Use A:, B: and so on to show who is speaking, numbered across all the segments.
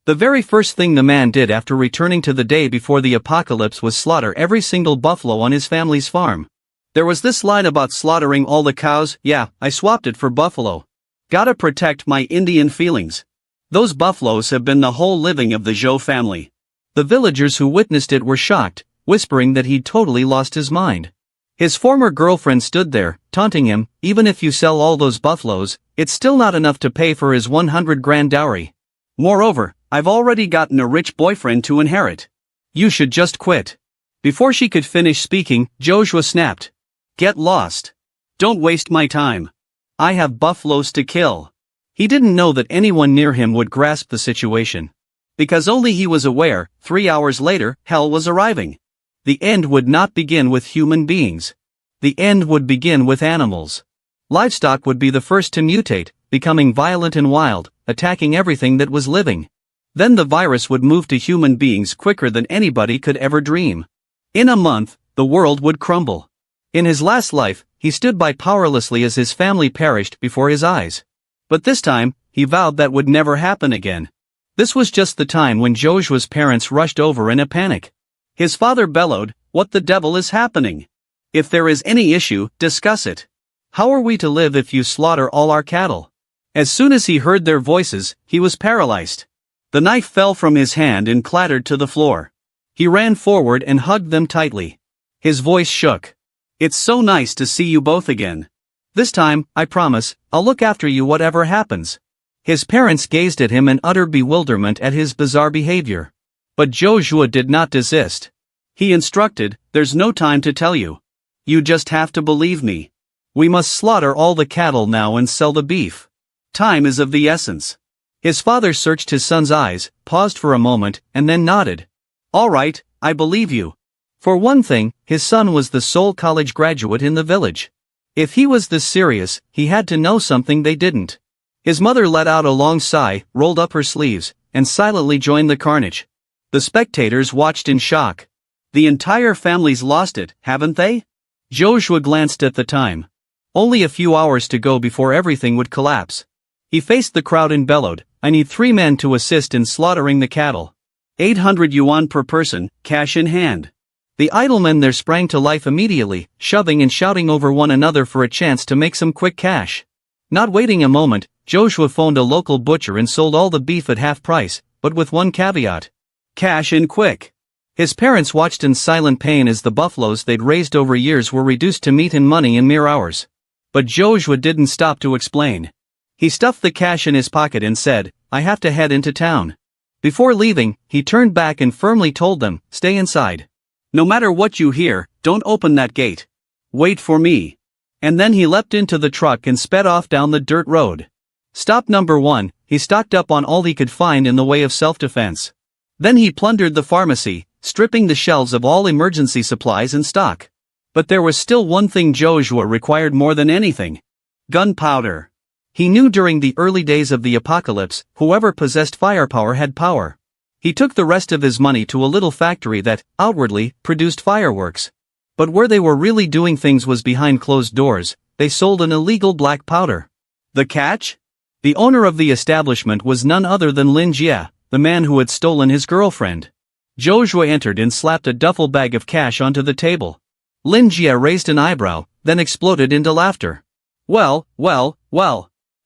A: The very first thing the man did after returning to the day before the apocalypse was slaughter every single buffalo on his family's farm. There was this line about slaughtering all the cows. Yeah, I swapped it for buffalo. Gotta protect my Indian feelings. Those buffaloes have been the whole living of the Zhou family. The villagers who witnessed it were shocked, whispering that he'd totally lost his mind. His former girlfriend stood there, taunting him, even if you sell all those buffaloes, it's still not enough to pay for his 100 grand dowry. Moreover, I've already gotten a rich boyfriend to inherit. You should just quit. Before she could finish speaking, Joshua snapped. Get lost. Don't waste my time. I have buffaloes to kill. He didn't know that anyone near him would grasp the situation. Because only he was aware, 3 hours later, hell was arriving. The end would not begin with human beings. The end would begin with animals. Livestock would be the first to mutate, becoming violent and wild, attacking everything that was living. Then the virus would move to human beings quicker than anybody could ever dream. In a month, the world would crumble. In his last life, he stood by powerlessly as his family perished before his eyes. But this time, he vowed that would never happen again. This was just the time when Joshua's parents rushed over in a panic. His father bellowed, "What the devil is happening? If there is any issue, discuss it. How are we to live if you slaughter all our cattle?" As soon as he heard their voices, he was paralyzed. The knife fell from his hand and clattered to the floor. He ran forward and hugged them tightly. His voice shook. It's so nice to see you both again. This time, I promise, I'll look after you whatever happens. His parents gazed at him in utter bewilderment at his bizarre behavior. But Joshua did not desist. He instructed, there's no time to tell you. You just have to believe me. We must slaughter all the cattle now and sell the beef. Time is of the essence. His father searched his son's eyes, paused for a moment, and then nodded. All right, I believe you. For one thing, his son was the sole college graduate in the village. If he was this serious, he had to know something they didn't. His mother let out a long sigh, rolled up her sleeves, and silently joined the carnage. The spectators watched in shock. The entire family's lost it, haven't they? Joshua glanced at the time. Only a few hours to go before everything would collapse. He faced the crowd and bellowed, I need 3 men to assist in slaughtering the cattle. 800 yuan per person, cash in hand. The idle men there sprang to life immediately, shoving and shouting over one another for a chance to make some quick cash. Not waiting a moment, Joshua phoned a local butcher and sold all the beef at half price, but with one caveat. Cash in quick. His parents watched in silent pain as the buffaloes they'd raised over years were reduced to meat and money in mere hours. But Joshua didn't stop to explain. He stuffed the cash in his pocket and said, I have to head into town. Before leaving, he turned back and firmly told them, stay inside. No matter what you hear, don't open that gate. Wait for me. And then he leapt into the truck and sped off down the dirt road. Stop number 1, he stocked up on all he could find in the way of self-defense. Then he plundered the pharmacy, stripping the shelves of all emergency supplies and stock. But there was still one thing Joshua required more than anything. Gunpowder. He knew during the early days of the apocalypse, whoever possessed firepower had power. He took the rest of his money to a little factory that, outwardly, produced fireworks. But where they were really doing things was behind closed doors. They sold an illegal black powder. The catch? The owner of the establishment was none other than Lin Jie, the man who had stolen his girlfriend. Joshua entered and slapped a duffel bag of cash onto the table. Lin Jie raised an eyebrow, then exploded into laughter. Well.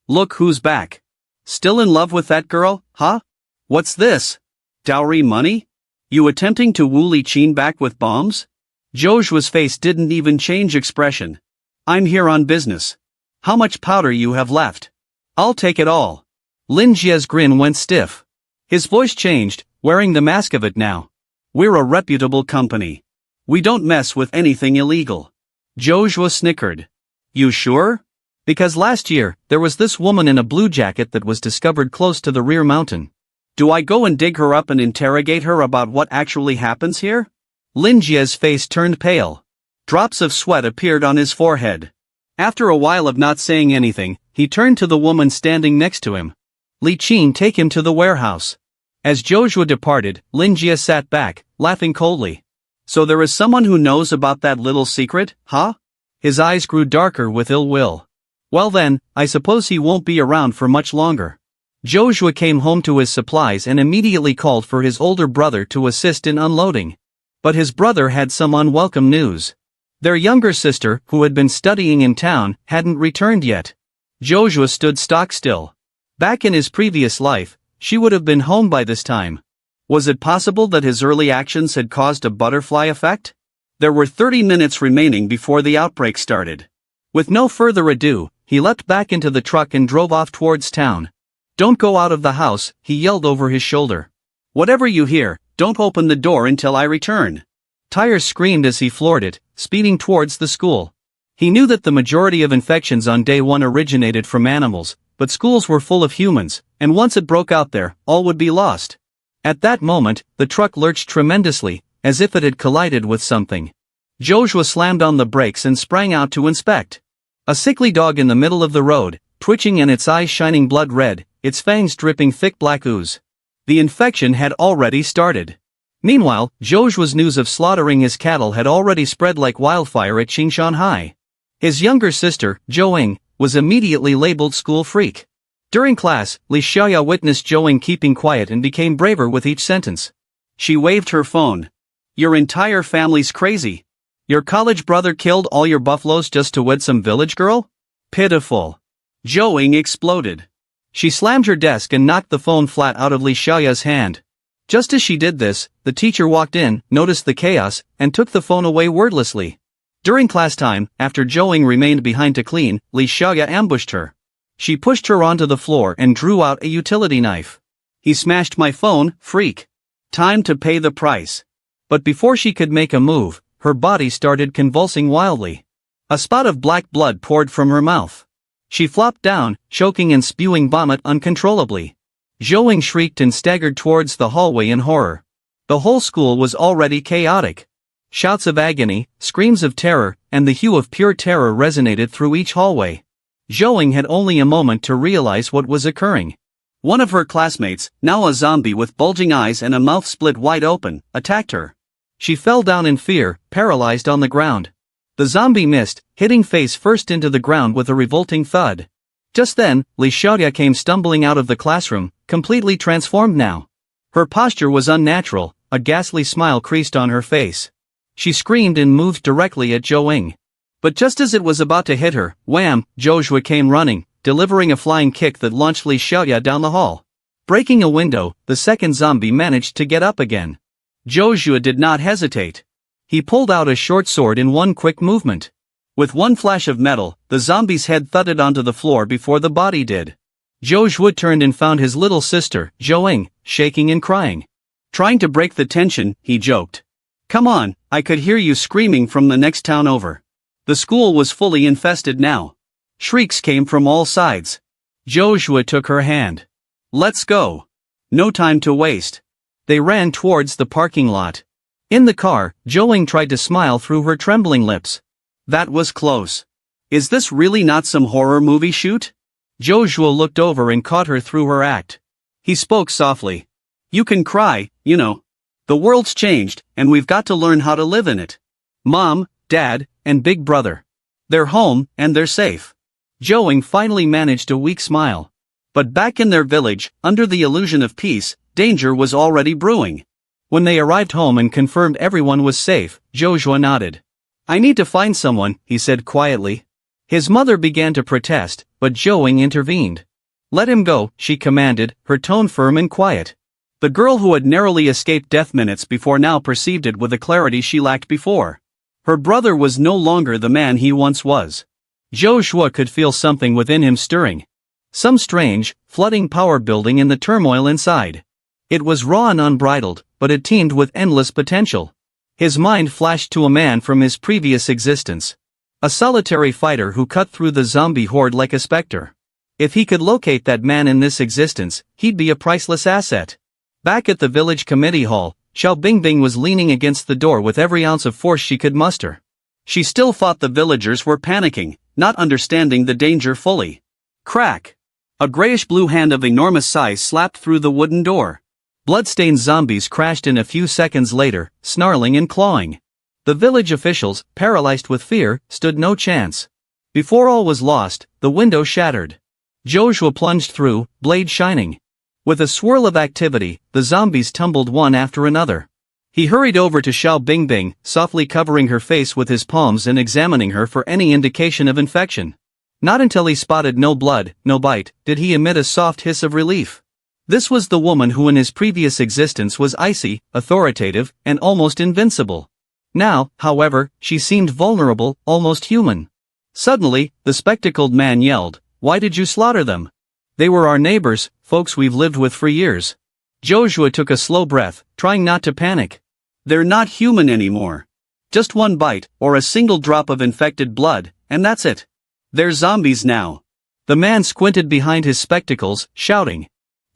A: Look who's back. Still in love with that girl, huh? What's this? Dowry money? You attempting to woo Li Qin back with bombs? Joshua's face didn't even change expression. I'm here on business. How much powder you have left? I'll take it all. Lin Jie's grin went stiff. His voice changed, wearing the mask of it now. We're a reputable company. We don't mess with anything illegal. Joshua snickered. You sure? Because last year, there was this woman in a blue jacket that was discovered close to the rear mountain. Do I go and dig her up and interrogate her about what actually happens here? Lin Jie's face turned pale. Drops of sweat appeared on his forehead. After a while of not saying anything, he turned to the woman standing next to him. Li Qin, take him to the warehouse. As Joshua departed, Lin Jie sat back, laughing coldly. So there is someone who knows about that little secret, huh? His eyes grew darker with ill will. Well then, I suppose he won't be around for much longer. Joshua came home to his supplies and immediately called for his older brother to assist in unloading. But his brother had some unwelcome news. Their younger sister, who had been studying in town, hadn't returned yet. Joshua stood stock still. Back in his previous life, she would have been home by this time. Was it possible that his early actions had caused a butterfly effect? There were 30 minutes remaining before the outbreak started. With no further ado, he leapt back into the truck and drove off towards town. "Don't go out of the house," he yelled over his shoulder. "Whatever you hear, don't open the door until I return." Tyre screamed as he floored it, speeding towards the school. He knew that the majority of infections on day one originated from animals, but schools were full of humans, and once it broke out there, all would be lost. At that moment, the truck lurched tremendously, as if it had collided with something. Joshua slammed on the brakes and sprang out to inspect. A sickly dog in the middle of the road, twitching and its eyes shining blood red, its fangs dripping thick black ooze. The infection had already started. Meanwhile, Joshua's news of slaughtering his cattle had already spread like wildfire at Qingshan High. His younger sister, Zhou, was immediately labeled school freak. During class, Li Xiaoya witnessed Zhou keeping quiet and became braver with each sentence. She waved her phone. "Your entire family's crazy. Your college brother killed all your buffaloes just to wed some village girl? Pitiful." Zhou exploded. She slammed her desk and knocked the phone flat out of Li Xiaoya's hand. Just as she did this, the teacher walked in, noticed the chaos, and took the phone away wordlessly. During class time, after Zhou remained behind to clean, Li Xiaoya ambushed her. She pushed her onto the floor and drew out a utility knife. "He smashed my phone, freak. Time to pay the price." But before she could make a move, her body started convulsing wildly. A spot of black blood poured from her mouth. She flopped down, choking and spewing vomit uncontrollably. Zhou shrieked and staggered towards the hallway in horror. The whole school was already chaotic. Shouts of agony, screams of terror, and the hue of pure terror resonated through each hallway. Zhou had only a moment to realize what was occurring. One of her classmates, now a zombie with bulging eyes and a mouth split wide open, attacked her. She fell down in fear, paralyzed on the ground. The zombie missed, hitting face first into the ground with a revolting thud. Just then, Li Xiaoya came stumbling out of the classroom, completely transformed now. Her posture was unnatural, a ghastly smile creased on her face. She screamed and moved directly at Zhou. But just as it was about to hit her, wham, Joshua came running, delivering a flying kick that launched Li Xiaoya down the hall. Breaking a window, the second zombie managed to get up again. Joshua did not hesitate. He pulled out a short sword in one quick movement. With one flash of metal, the zombie's head thudded onto the floor before the body did. Joshua turned and found his little sister, Zhou, shaking and crying. Trying to break the tension, he joked. "Come on, I could hear you screaming from the next town over." The school was fully infested now. Shrieks came from all sides. Joshua took her hand. "Let's go. No time to waste." They ran towards the parking lot. In the car, Zhou tried to smile through her trembling lips. That was close. Is this really not some horror movie shoot? Joshua looked over and caught her through her act. He spoke softly. "You can cry, you know. The world's changed, and we've got to learn how to live in it. Mom, Dad, and Big Brother. They're home, and they're safe." Zhou finally managed a weak smile. But back in their village, under the illusion of peace, danger was already brewing. When they arrived home and confirmed everyone was safe, Joshua nodded. "I need to find someone," he said quietly. His mother began to protest, but Zhou intervened. "Let him go," she commanded, her tone firm and quiet. The girl who had narrowly escaped death minutes before now perceived it with a clarity she lacked before. Her brother was no longer the man he once was. Joshua could feel something within him stirring. Some strange, flooding power building in the turmoil inside. It was raw and unbridled, but it teemed with endless potential. His mind flashed to a man from his previous existence. A solitary fighter who cut through the zombie horde like a specter. If he could locate that man in this existence, he'd be a priceless asset. Back at the village committee hall, Xiao Bingbing was leaning against the door with every ounce of force she could muster. She still thought the villagers were panicking, not understanding the danger fully. Crack! A grayish-blue hand of enormous size slapped through the wooden door. Blood-stained zombies crashed in a few seconds later, snarling and clawing. The village officials, paralyzed with fear, stood no chance. Before all was lost, the window shattered. Joshua plunged through, blade shining. With a swirl of activity, the zombies tumbled one after another. He hurried over to Xiao Bingbing, softly covering her face with his palms and examining her for any indication of infection. Not until he spotted no blood, no bite, did he emit a soft hiss of relief. This was the woman who in his previous existence was icy, authoritative, and almost invincible. Now, however, she seemed vulnerable, almost human. Suddenly, the spectacled man yelled, "Why did you slaughter them? They were our neighbors, folks we've lived with for years." Joshua took a slow breath, trying not to panic. They're not human anymore. Just one bite, or a single drop of infected blood, and that's it. They're zombies now. The man squinted behind his spectacles, shouting.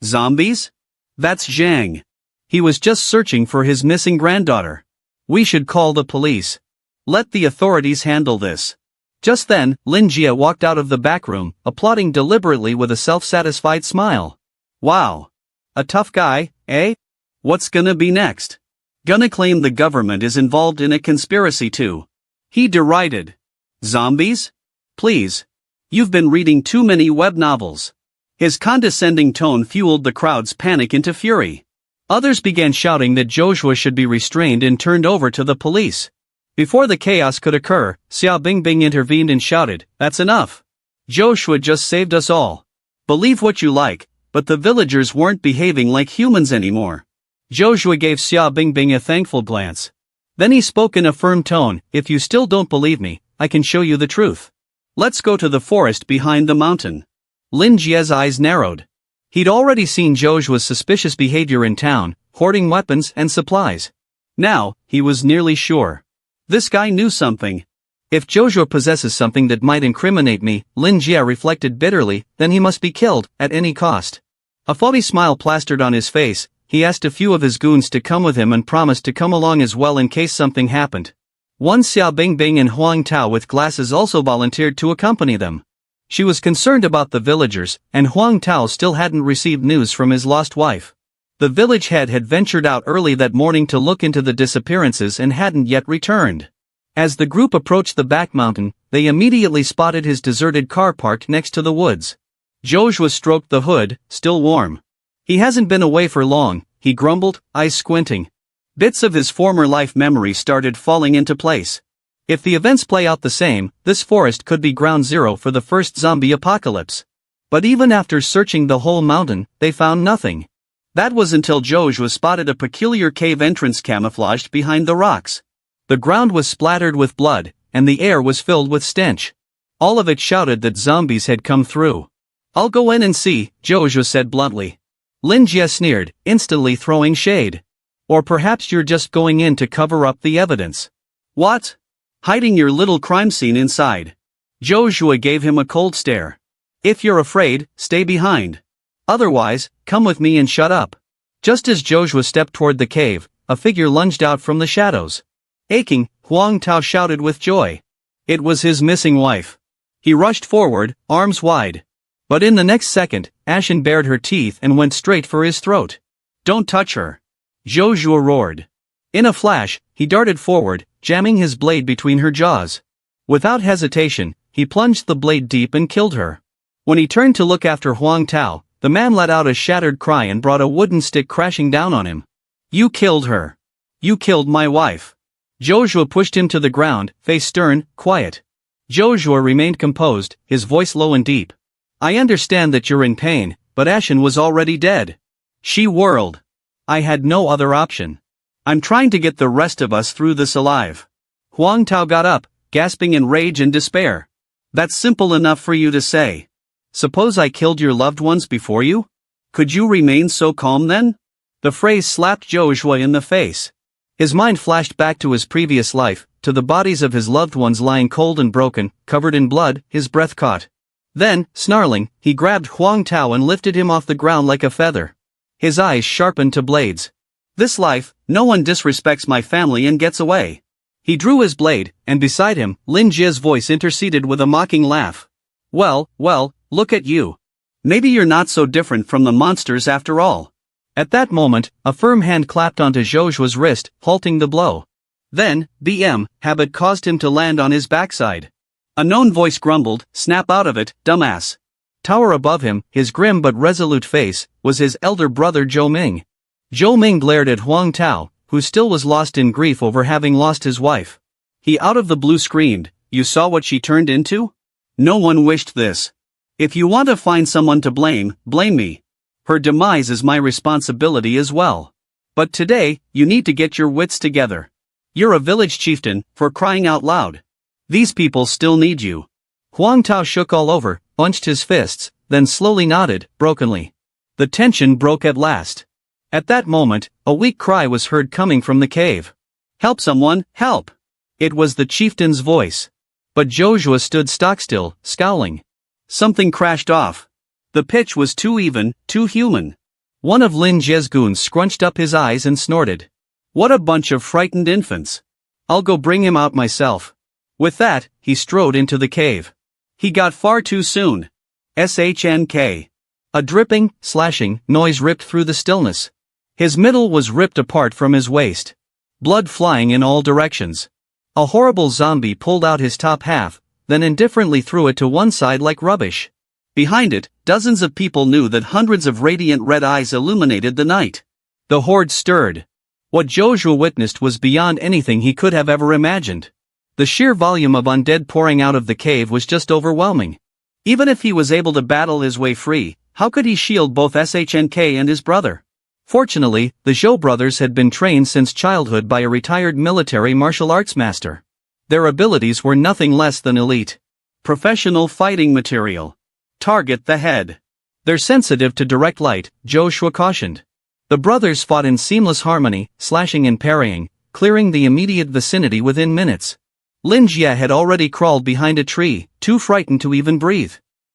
A: Zombies? That's Zhang. He was just searching for his missing granddaughter. We should call the police. Let the authorities handle this. Just then, Lin Jia walked out of the back room, applauding deliberately with a self-satisfied smile. Wow. A tough guy, eh? What's gonna be next? Gonna claim the government is involved in a conspiracy too. He derided. Zombies? Please. You've been reading too many web novels. His condescending tone fueled the crowd's panic into fury. Others began shouting that Joshua should be restrained and turned over to the police. Before the chaos could occur, Xiao Bingbing intervened and shouted, "That's enough. Joshua just saved us all. Believe what you like, but the villagers weren't behaving like humans anymore." Joshua gave Xiao Bingbing a thankful glance. Then he spoke in a firm tone, "If you still don't believe me, I can show you the truth. Let's go to the forest behind the mountain." Lin Jia's eyes narrowed. He'd already seen Joshua's suspicious behavior in town, hoarding weapons and supplies. Now, he was nearly sure. This guy knew something. If Joshua possesses something that might incriminate me, Lin Jia reflected bitterly, then he must be killed, at any cost. A foggy smile plastered on his face, he asked a few of his goons to come with him and promised to come along as well in case something happened. One Xiao Bingbing and Huang Tao with glasses also volunteered to accompany them. She was concerned about the villagers, and Huang Tao still hadn't received news from his lost wife. The village head had ventured out early that morning to look into the disappearances and hadn't yet returned. As the group approached the back mountain, they immediately spotted his deserted car parked next to the woods. Joshua stroked the hood, still warm. He hasn't been away for long, he grumbled, eyes squinting. Bits of his former life memory started falling into place. If the events play out the same, this forest could be ground zero for the first zombie apocalypse. But even after searching the whole mountain, they found nothing. That was until Joshua spotted a peculiar cave entrance camouflaged behind the rocks. The ground was splattered with blood, and the air was filled with stench. All of it shouted that zombies had come through. "I'll go in and see," Joshua said bluntly. Lin Jia sneered, instantly throwing shade. "Or perhaps you're just going in to cover up the evidence." "What? Hiding your little crime scene inside?" Joshua gave him a cold stare. "If you're afraid, stay behind. Otherwise, come with me and shut up." Just as Joshua stepped toward the cave, a figure lunged out from the shadows. Aching, Huang Tao shouted with joy. It was his missing wife. He rushed forward, arms wide. But in the next second, Ashen bared her teeth and went straight for his throat. "Don't touch her!" Joshua roared. In a flash, he darted forward, jamming his blade between her jaws. Without hesitation, he plunged the blade deep and killed her. When he turned to look after Huang Tao, the man let out a shattered cry and brought a wooden stick crashing down on him. "You killed her. You killed my wife." Joshua pushed him to the ground, face stern, quiet. Joshua remained composed, his voice low and deep. "I understand that you're in pain, but Ashen was already dead. She whirled. I had no other option. I'm trying to get the rest of us through this alive." Huang Tao got up, gasping in rage and despair. "That's simple enough for you to say. Suppose I killed your loved ones before you? Could you remain so calm then?" The phrase slapped Joshua in the face. His mind flashed back to his previous life, to the bodies of his loved ones lying cold and broken, covered in blood, his breath caught. Then, snarling, he grabbed Huang Tao and lifted him off the ground like a feather. His eyes sharpened to blades. "This life, no one disrespects my family and gets away." He drew his blade, and beside him, Lin Jia's voice interceded with a mocking laugh. Well, look at you. Maybe you're not so different from the monsters after all." At that moment, a firm hand clapped onto Joshua's wrist, halting the blow. Then, habit caused him to land on his backside. A known voice grumbled, "Snap out of it, dumbass. Tower above him, his grim but resolute face, was his elder brother Zhou Ming. Zhou Ming glared at Huang Tao, who still was lost in grief over having lost his wife. He out of the blue screamed, "You saw what she turned into? No one wished this. If you want to find someone to blame, blame me. Her demise is my responsibility as well. But today, you need to get your wits together. You're a village chieftain, for crying out loud. These people still need you." Huang Tao shook all over, bunched his fists, then slowly nodded, brokenly. The tension broke at last. At that moment, a weak cry was heard coming from the cave. "Help someone, help!" It was the chieftain's voice. But Joshua stood stock-still, scowling. Something crashed off. The pitch was too even, too human. One of Lin Jie's goons scrunched up his eyes and snorted. "What a bunch of frightened infants. I'll go bring him out myself." With that, he strode into the cave. He got far too soon. SHNK. A dripping, slashing noise ripped through the stillness. His middle was ripped apart from his waist. Blood flying in all directions. A horrible zombie pulled out his top half, then indifferently threw it to one side like rubbish. Behind it, dozens of people knew that hundreds of radiant red eyes illuminated the night. The horde stirred. What Joshua witnessed was beyond anything he could have ever imagined. The sheer volume of undead pouring out of the cave was just overwhelming. Even if he was able to battle his way free, how could he shield both SHNK and his brother? Fortunately, the Zhou brothers had been trained since childhood by a retired military martial arts master. Their abilities were nothing less than elite. Professional fighting material. Target the head. They're sensitive to direct light, Joshua cautioned. The brothers fought in seamless harmony, slashing and parrying, clearing the immediate vicinity within minutes. Lin Jie had already crawled behind a tree, too frightened to even breathe.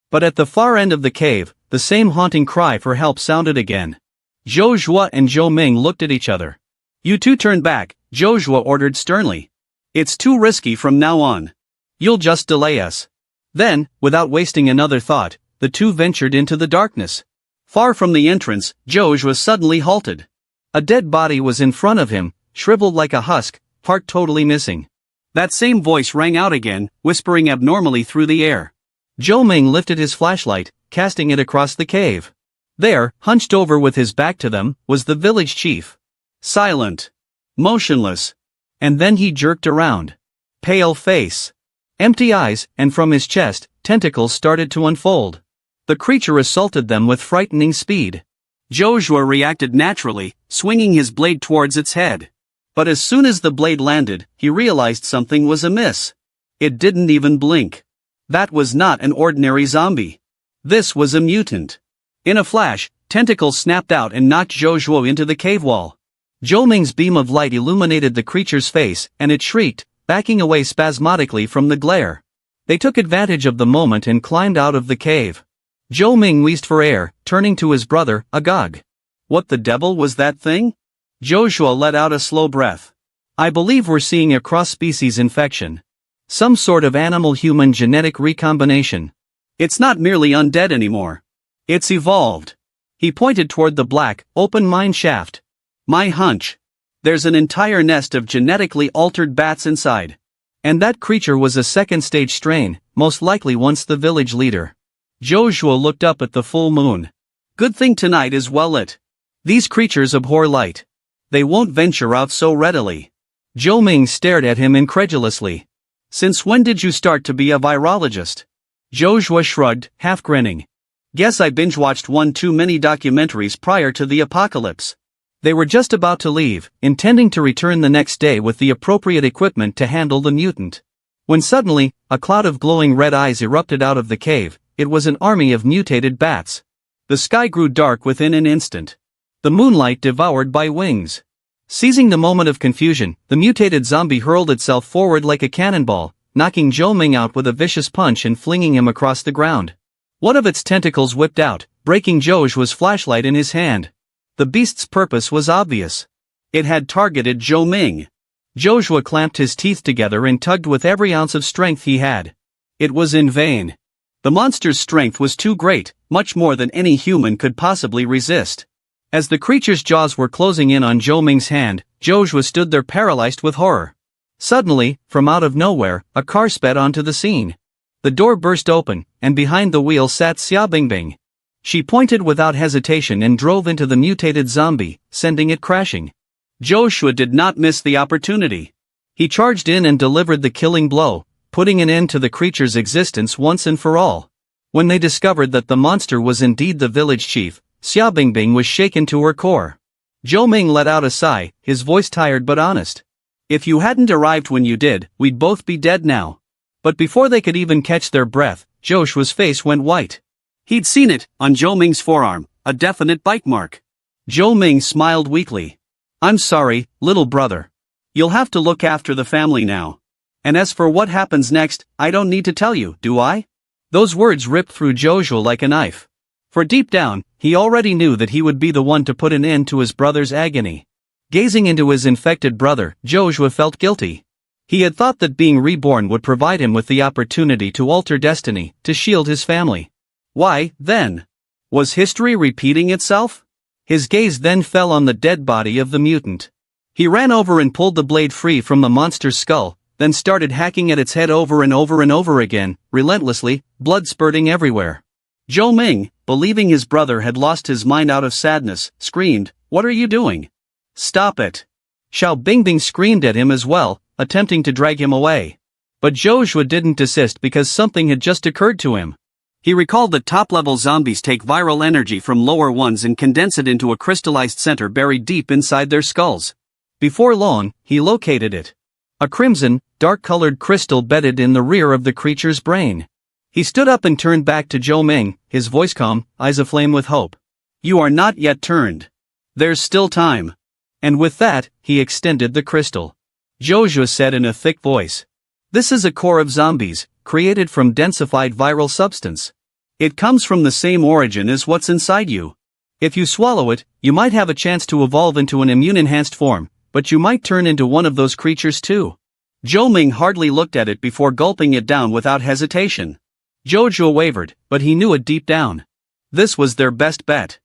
A: But at the far end of the cave, the same haunting cry for help sounded again. Joshua and Zhou Ming looked at each other. "You two turn back," Joshua ordered sternly. "It's too risky from now on. You'll just delay us." Then, without wasting another thought, the two ventured into the darkness. Far from the entrance, Joshua suddenly halted. A dead body was in front of him, shriveled like a husk, part totally missing. That same voice rang out again, whispering abnormally through the air. Zhou Ming lifted his flashlight, casting it across the cave. There, hunched over with his back to them, was the village chief. Silent. Motionless. And then he jerked around. Pale face. Empty eyes, and from his chest, tentacles started to unfold. The creature assaulted them with frightening speed. Joshua reacted naturally, swinging his blade towards its head. But as soon as the blade landed, he realized something was amiss. It didn't even blink. That was not an ordinary zombie. This was a mutant. In a flash, tentacles snapped out and knocked Joshua into the cave wall. Zhou Ming's beam of light illuminated the creature's face, and it shrieked, backing away spasmodically from the glare. They took advantage of the moment and climbed out of the cave. Zhou Ming wheezed for air, turning to his brother, agog. "What the devil was that thing?" Joshua let out a slow breath. "I believe we're seeing a cross-species infection. Some sort of animal-human genetic recombination. It's not merely undead anymore. It's evolved." He pointed toward the black, open mine shaft. "My hunch. There's an entire nest of genetically altered bats inside. And that creature was a second-stage strain, most likely once the village leader." Joshua looked up at the full moon. "Good thing tonight is well lit. These creatures abhor light. They won't venture out so readily." Zhou Ming stared at him incredulously. "Since when did you start to be a virologist?" Joshua shrugged, half grinning. "Guess I binge-watched one too many documentaries prior to the apocalypse." They were just about to leave, intending to return the next day with the appropriate equipment to handle the mutant. When suddenly, a cloud of glowing red eyes erupted out of the cave. It was an army of mutated bats. The sky grew dark within an instant. The moonlight devoured by wings. Seizing the moment of confusion, the mutated zombie hurled itself forward like a cannonball, knocking Zhou Ming out with a vicious punch and flinging him across the ground. One of its tentacles whipped out, breaking Joshua's flashlight in his hand. The beast's purpose was obvious. It had targeted Zhou Ming. Joshua clamped his teeth together and tugged with every ounce of strength he had. It was in vain. The monster's strength was too great, much more than any human could possibly resist. As the creature's jaws were closing in on Zhou Ming's hand, Joshua stood there paralyzed with horror. Suddenly, from out of nowhere, a car sped onto the scene. The door burst open, and behind the wheel sat Xia Bingbing. She pointed without hesitation and drove into the mutated zombie, sending it crashing. Joshua did not miss the opportunity. He charged in and delivered the killing blow, putting an end to the creature's existence once and for all. When they discovered that the monster was indeed the village chief, Xia Bingbing was shaken to her core. Zhou Ming let out a sigh, his voice tired but honest. If you hadn't arrived when you did, we'd both be dead now. But before they could even catch their breath, Joshua's face went white. He'd seen it, on Zhou Ming's forearm, a definite bite mark. Zhou Ming smiled weakly. I'm sorry, little brother. You'll have to look after the family now. And as for what happens next, I don't need to tell you, do I? Those words ripped through Joshua like a knife. For deep down, he already knew that he would be the one to put an end to his brother's agony. Gazing into his infected brother, Joshua felt guilty. He had thought that being reborn would provide him with the opportunity to alter destiny, to shield his family. Why, then? Was history repeating itself? His gaze then fell on the dead body of the mutant. He ran over and pulled the blade free from the monster's skull, then started hacking at its head over and over and over again, relentlessly, blood spurting everywhere. Zhou Ming, believing his brother had lost his mind out of sadness, screamed, "What are you doing? Stop it!" Xiao Bingbing screamed at him as well, attempting to drag him away. But Joshua didn't desist because something had just occurred to him. He recalled that top-level zombies take viral energy from lower ones and condense it into a crystallized center buried deep inside their skulls. Before long, he located it. A crimson, dark-colored crystal bedded in the rear of the creature's brain. He stood up and turned back to Zhou Ming, his voice calm, eyes aflame with hope. You are not yet turned. There's still time. And with that, he extended the crystal. Joshua said in a thick voice. This is a core of zombies, created from densified viral substance. It comes from the same origin as what's inside you. If you swallow it, you might have a chance to evolve into an immune-enhanced form, but you might turn into one of those creatures too. Zhou Ming hardly looked at it before gulping it down without hesitation. Joshua wavered, but he knew it deep down. This was their best bet.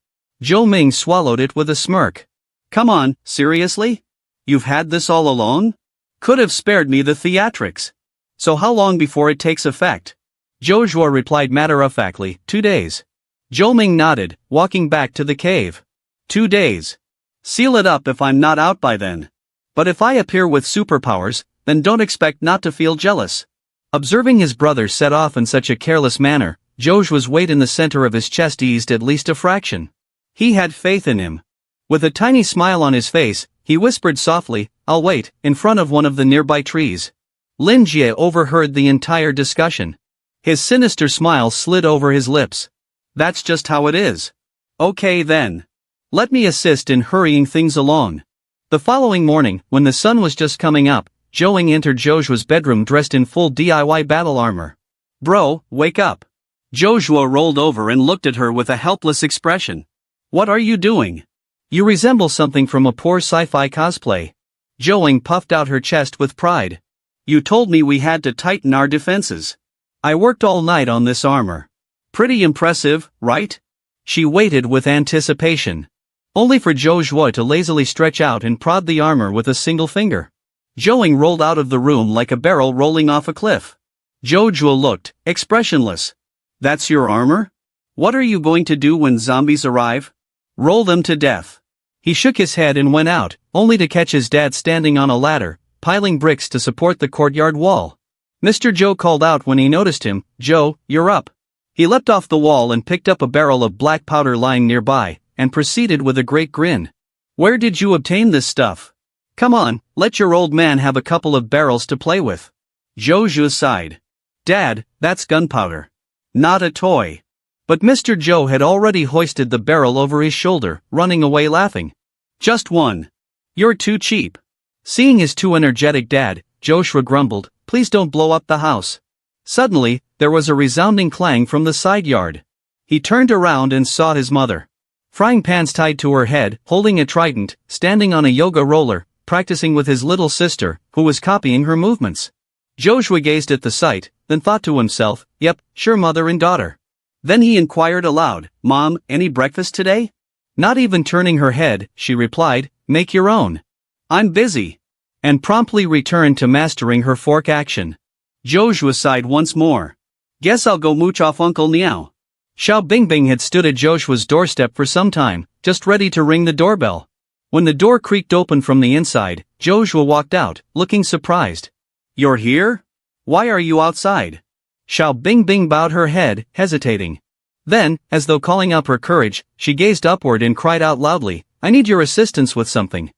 A: Zhou Ming swallowed it with a smirk. Come on, seriously? You've had this all along? Could have spared me the theatrics. So how long before it takes effect? Joshua replied matter-of-factly, 2 days. Zhou Ming nodded, walking back to the cave. 2 days. Seal it up if I'm not out by then. But if I appear with superpowers, then don't expect not to feel jealous. Observing his brother set off in such a careless manner, Joshua's weight in the center of his chest eased at least a fraction. He had faith in him. With a tiny smile on his face, he whispered softly, I'll wait, in front of one of the nearby trees. Lin Jie overheard the entire discussion. His sinister smile slid over his lips. That's just how it is. Okay then. Let me assist in hurrying things along. The following morning, when the sun was just coming up, Zhou entered Joshua's bedroom dressed in full DIY battle armor. Bro, wake up. Joshua rolled over and looked at her with a helpless expression. What are you doing? You resemble something from a poor sci-fi cosplay. Zhou puffed out her chest with pride. You told me we had to tighten our defenses. I worked all night on this armor. Pretty impressive, right? She waited with anticipation. Only for Joshua to lazily stretch out and prod the armor with a single finger. Zhou rolled out of the room like a barrel rolling off a cliff. Joshua looked, expressionless. That's your armor? What are you going to do when zombies arrive? Roll them to death. He shook his head and went out, only to catch his dad standing on a ladder, piling bricks to support the courtyard wall. Mr. Zhou called out when he noticed him, Zhou, you're up. He leapt off the wall and picked up a barrel of black powder lying nearby, and proceeded with a great grin. Where did you obtain this stuff? Come on, let your old man have a couple of barrels to play with. Joshua sighed. Dad, that's gunpowder. Not a toy. But Mr. Zhou had already hoisted the barrel over his shoulder, running away laughing. Just one. You're too cheap. Seeing his too energetic dad, Joshua grumbled, please don't blow up the house. Suddenly, there was a resounding clang from the side yard. He turned around and saw his mother. Frying pans tied to her head, holding a trident, standing on a yoga roller, practicing with his little sister, who was copying her movements. Joshua gazed at the sight, then thought to himself, yep, sure mother and daughter. Then he inquired aloud, Mom, any breakfast today? Not even turning her head, she replied, make your own. I'm busy. And promptly returned to mastering her fork action. Joshua sighed once more. Guess I'll go mooch off Uncle Niao. Xiao Bingbing had stood at Joshua's doorstep for some time, just ready to ring the doorbell. When the door creaked open from the inside, Joshua walked out, looking surprised. You're here? Why are you outside? Xiao Bingbing bowed her head, hesitating. Then, as though calling up her courage, she gazed upward and cried out loudly, I need your assistance with something.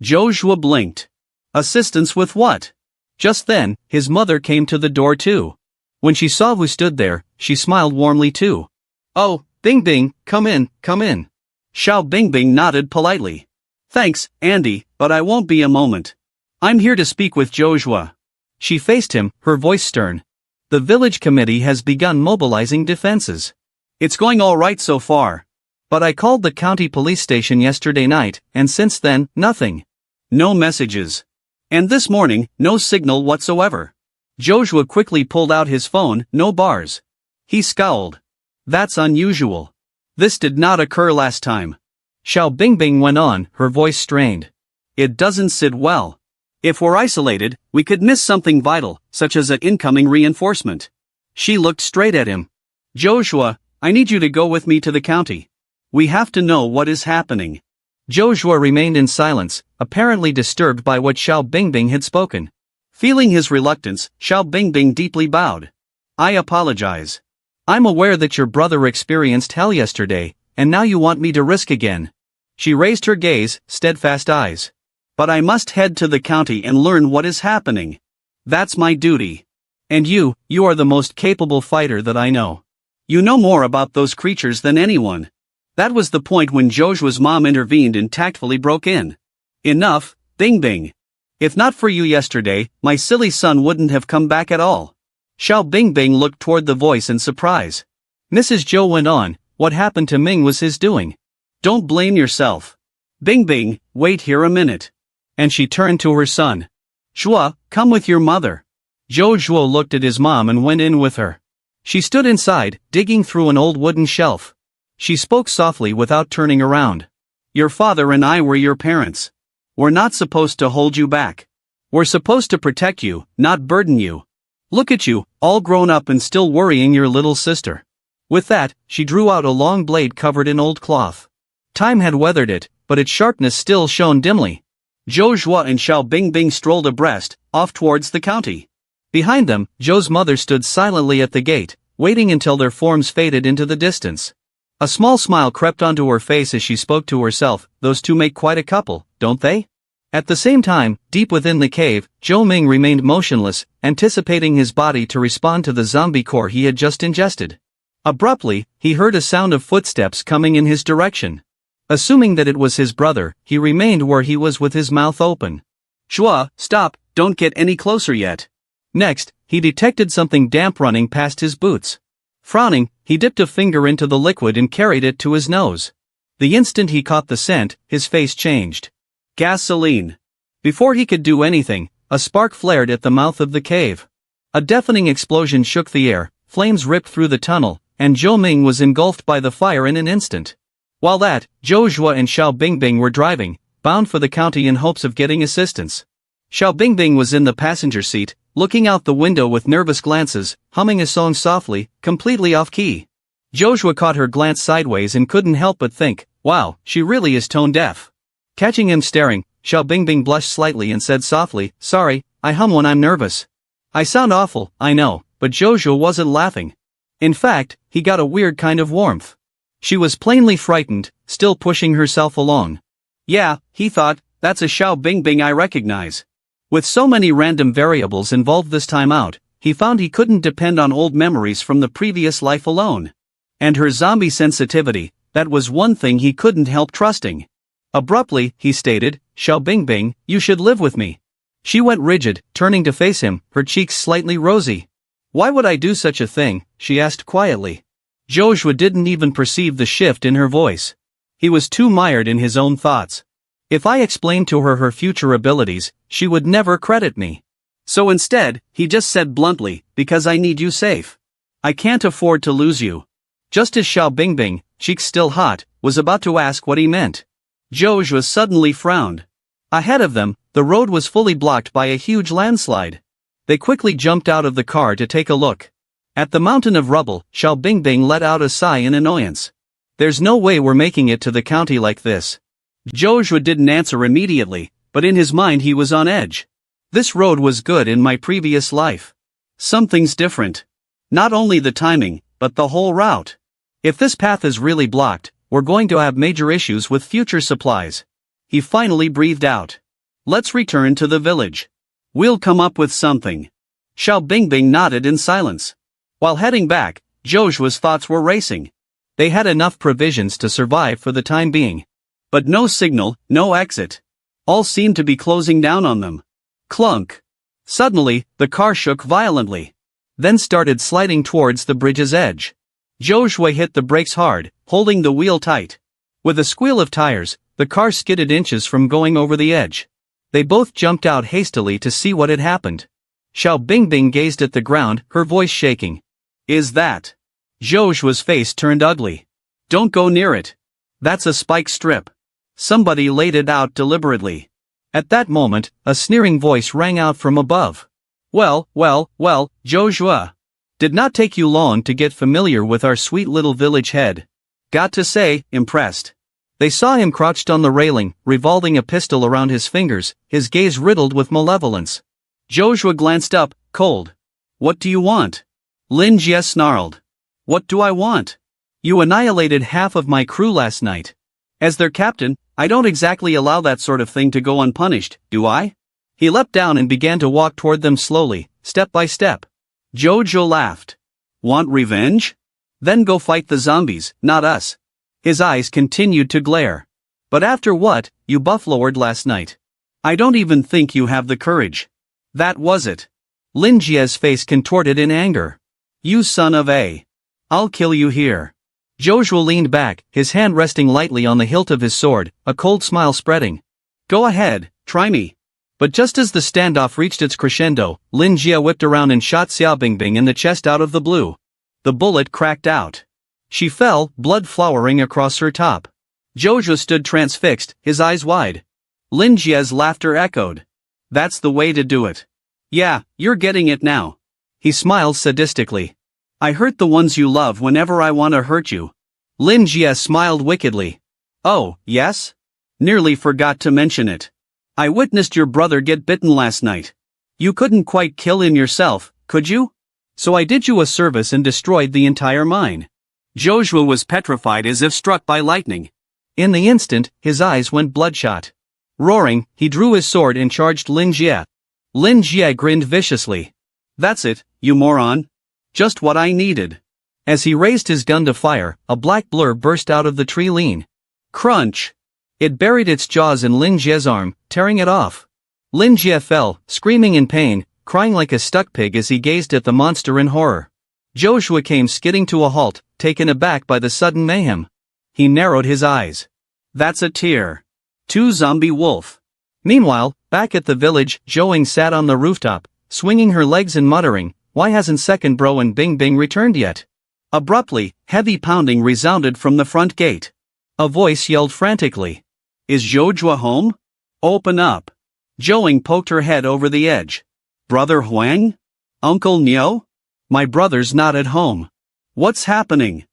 A: Joshua blinked. Assistance with what? Just then, his mother came to the door too. When she saw who stood there, she smiled warmly too. Oh, Bingbing, come in, come in. Xiao Bingbing nodded politely. Thanks, Andy, but I won't be a moment. I'm here to speak with Joshua. She faced him, her voice stern. The village committee has begun mobilizing defenses. It's going all right so far. But I called the county police station yesterday night, and since then, nothing. No messages. And this morning, no signal whatsoever. Joshua quickly pulled out his phone, no bars. He scowled. That's unusual. This did not occur last time. Xiao Bingbing went on, her voice strained. It doesn't sit well. If we're isolated, we could miss something vital, such as an incoming reinforcement. She looked straight at him. Joshua, I need you to go with me to the county. We have to know what is happening. Joshua remained in silence, apparently disturbed by what Xiao Bingbing had spoken. Feeling his reluctance, Xiao Bingbing deeply bowed. I apologize. I'm aware that your brother experienced hell yesterday, and now you want me to risk again. She raised her gaze, steadfast eyes. But I must head to the county and learn what is happening. That's my duty. And you are the most capable fighter that I know. You know more about those creatures than anyone. That was the point when Joshua's mom intervened and tactfully broke in. Enough, Bingbing. If not for you yesterday, my silly son wouldn't have come back at all. Xiao Bingbing looked toward the voice in surprise. Mrs. Zhou went on, what happened to Ming was his doing. Don't blame yourself. Bingbing, wait here a minute. And she turned to her son. Zhua, come with your mother. Zhou Zhuo looked at his mom and went in with her. She stood inside, digging through an old wooden shelf. She spoke softly without turning around. Your father and I were your parents. We're not supposed to hold you back. We're supposed to protect you, not burden you. Look at you, all grown up and still worrying your little sister. With that, she drew out a long blade covered in old cloth. Time had weathered it, but its sharpness still shone dimly. Zhou Zhuo and Xiao Bingbing strolled abreast, off towards the county. Behind them, Zhou's mother stood silently at the gate, waiting until their forms faded into the distance. A small smile crept onto her face as she spoke to herself, those two make quite a couple, don't they? At the same time, deep within the cave, Zhou Ming remained motionless, anticipating his body to respond to the zombie core he had just ingested. Abruptly, he heard a sound of footsteps coming in his direction. Assuming that it was his brother, he remained where he was with his mouth open. Zhua, stop, don't get any closer yet. Next, he detected something damp running past his boots. Frowning, he dipped a finger into the liquid and carried it to his nose. The instant he caught the scent, his face changed. Gasoline. Before he could do anything, a spark flared at the mouth of the cave. A deafening explosion shook the air, flames ripped through the tunnel, and Zhou Ming was engulfed by the fire in an instant. While that, Zhou Zhuo and Xiao Bingbing were driving, bound for the county in hopes of getting assistance. Xiao Bingbing was in the passenger seat, looking out the window with nervous glances, humming a song softly, completely off-key. Joshua caught her glance sideways and couldn't help but think, wow, she really is tone-deaf. Catching him staring, Xiao Bingbing blushed slightly and said softly, sorry, I hum when I'm nervous. I sound awful, I know, but Joshua wasn't laughing. In fact, he got a weird kind of warmth. She was plainly frightened, still pushing herself along. Yeah, he thought, that's a Xiao Bingbing I recognize. With so many random variables involved this time out, he found he couldn't depend on old memories from the previous life alone. And her zombie sensitivity, that was one thing he couldn't help trusting. Abruptly, he stated, Xiao Bingbing, you should live with me. She went rigid, turning to face him, her cheeks slightly rosy. Why would I do such a thing? She asked quietly. Joshua didn't even perceive the shift in her voice. He was too mired in his own thoughts. If I explained to her future abilities, she would never credit me. So instead, he just said bluntly, because I need you safe. I can't afford to lose you. Just as Xiao Bingbing, cheeks still hot, was about to ask what he meant. Joshua suddenly frowned. Ahead of them, the road was fully blocked by a huge landslide. They quickly jumped out of the car to take a look. At the mountain of rubble, Xiao Bingbing let out a sigh in annoyance. There's no way we're making it to the county like this. Joshua didn't answer immediately, but in his mind he was on edge. This road was good in my previous life. Something's different. Not only the timing, but the whole route. If this path is really blocked, we're going to have major issues with future supplies. He finally breathed out. Let's return to the village. We'll come up with something. Xiao Bingbing nodded in silence. While heading back, Joshua's thoughts were racing. They had enough provisions to survive for the time being. But no signal, no exit. All seemed to be closing down on them. Clunk. Suddenly, the car shook violently. Then started sliding towards the bridge's edge. Joshua hit the brakes hard, holding the wheel tight. With a squeal of tires, the car skidded inches from going over the edge. They both jumped out hastily to see what had happened. Xiao Bingbing gazed at the ground, her voice shaking. Is that? Joshua's face turned ugly. Don't go near it. That's a spike strip. Somebody laid it out deliberately. At that moment, a sneering voice rang out from above. Well, Joshua. Did not take you long to get familiar with our sweet little village head. Got to say, impressed. They saw him crouched on the railing, revolving a pistol around his fingers, his gaze riddled with malevolence. Joshua glanced up, cold. What do you want? Lin Jie snarled. What do I want? You annihilated half of my crew last night. As their captain, I don't exactly allow that sort of thing to go unpunished, do I? He leapt down and began to walk toward them slowly, step by step. Jojo laughed. Want revenge? Then go fight the zombies, not us. His eyes continued to glare. But after what you buffaloed last night? I don't even think you have the courage. That was it. Lin Jie's face contorted in anger. You son of a. I'll kill you here. Joshua leaned back, his hand resting lightly on the hilt of his sword, a cold smile spreading. Go ahead, try me. But just as the standoff reached its crescendo, Lin Jie whipped around and shot Xiao Bingbing in the chest out of the blue. The bullet cracked out. She fell, blood flowering across her top. Joshua stood transfixed, his eyes wide. Lin Jie's laughter echoed. That's the way to do it. Yeah, you're getting it now. He smiled sadistically. I hurt the ones you love whenever I want to hurt you. Lin Jie smiled wickedly. Oh, yes? Nearly forgot to mention it. I witnessed your brother get bitten last night. You couldn't quite kill him yourself, could you? So I did you a service and destroyed the entire mine. Joshua was petrified as if struck by lightning. In the instant, his eyes went bloodshot. Roaring, he drew his sword and charged Lin Jie. Lin Jie grinned viciously. That's it, you moron. Just what I needed. As he raised his gun to fire, a black blur burst out of the tree lean. Crunch! It buried its jaws in Lin Jie's arm, tearing it off. Lin Jie fell, screaming in pain, crying like a stuck pig as he gazed at the monster in horror. Joshua came skidding to a halt, taken aback by the sudden mayhem. He narrowed his eyes. That's a tear. 2 zombie wolf. Meanwhile, back at the village, Zhouing sat on the rooftop, swinging her legs and muttering, why hasn't second bro and Bingbing returned yet? Abruptly, heavy pounding resounded from the front gate. A voice yelled frantically. Is Joshua home? Open up. Zhouing poked her head over the edge. Brother Huang? Uncle Niu? My brother's not at home. What's happening?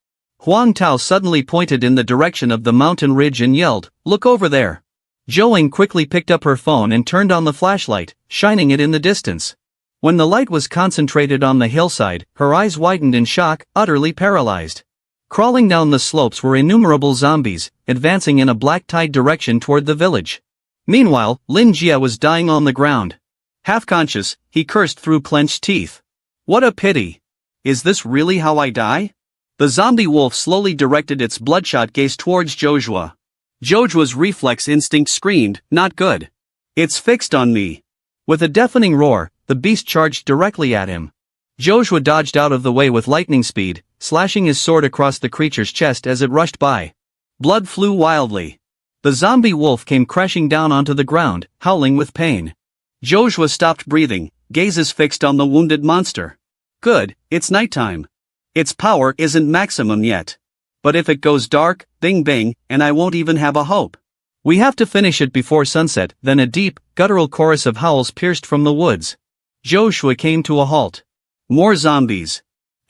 A: Huang Tao suddenly pointed in the direction of the mountain ridge and yelled, look over there. Zhouing quickly picked up her phone and turned on the flashlight, shining it in the distance. When the light was concentrated on the hillside, her eyes widened in shock, utterly paralyzed. Crawling down the slopes were innumerable zombies, advancing in a black tide direction toward the village. Meanwhile, Lin Jie was dying on the ground. Half conscious, he cursed through clenched teeth. What a pity. Is this really how I die? The zombie wolf slowly directed its bloodshot gaze towards Joshua. Joshua's reflex instinct screamed, not good. It's fixed on me. With a deafening roar, the beast charged directly at him. Joshua dodged out of the way with lightning speed, slashing his sword across the creature's chest as it rushed by. Blood flew wildly. The zombie wolf came crashing down onto the ground, howling with pain. Joshua stopped breathing, gazes fixed on the wounded monster. Good, it's nighttime. Its power isn't maximum yet. But if it goes dark, bing bing, and I won't even have a hope. We have to finish it before sunset. Then a deep, guttural chorus of howls pierced from the woods. Joshua came to a halt. More zombies.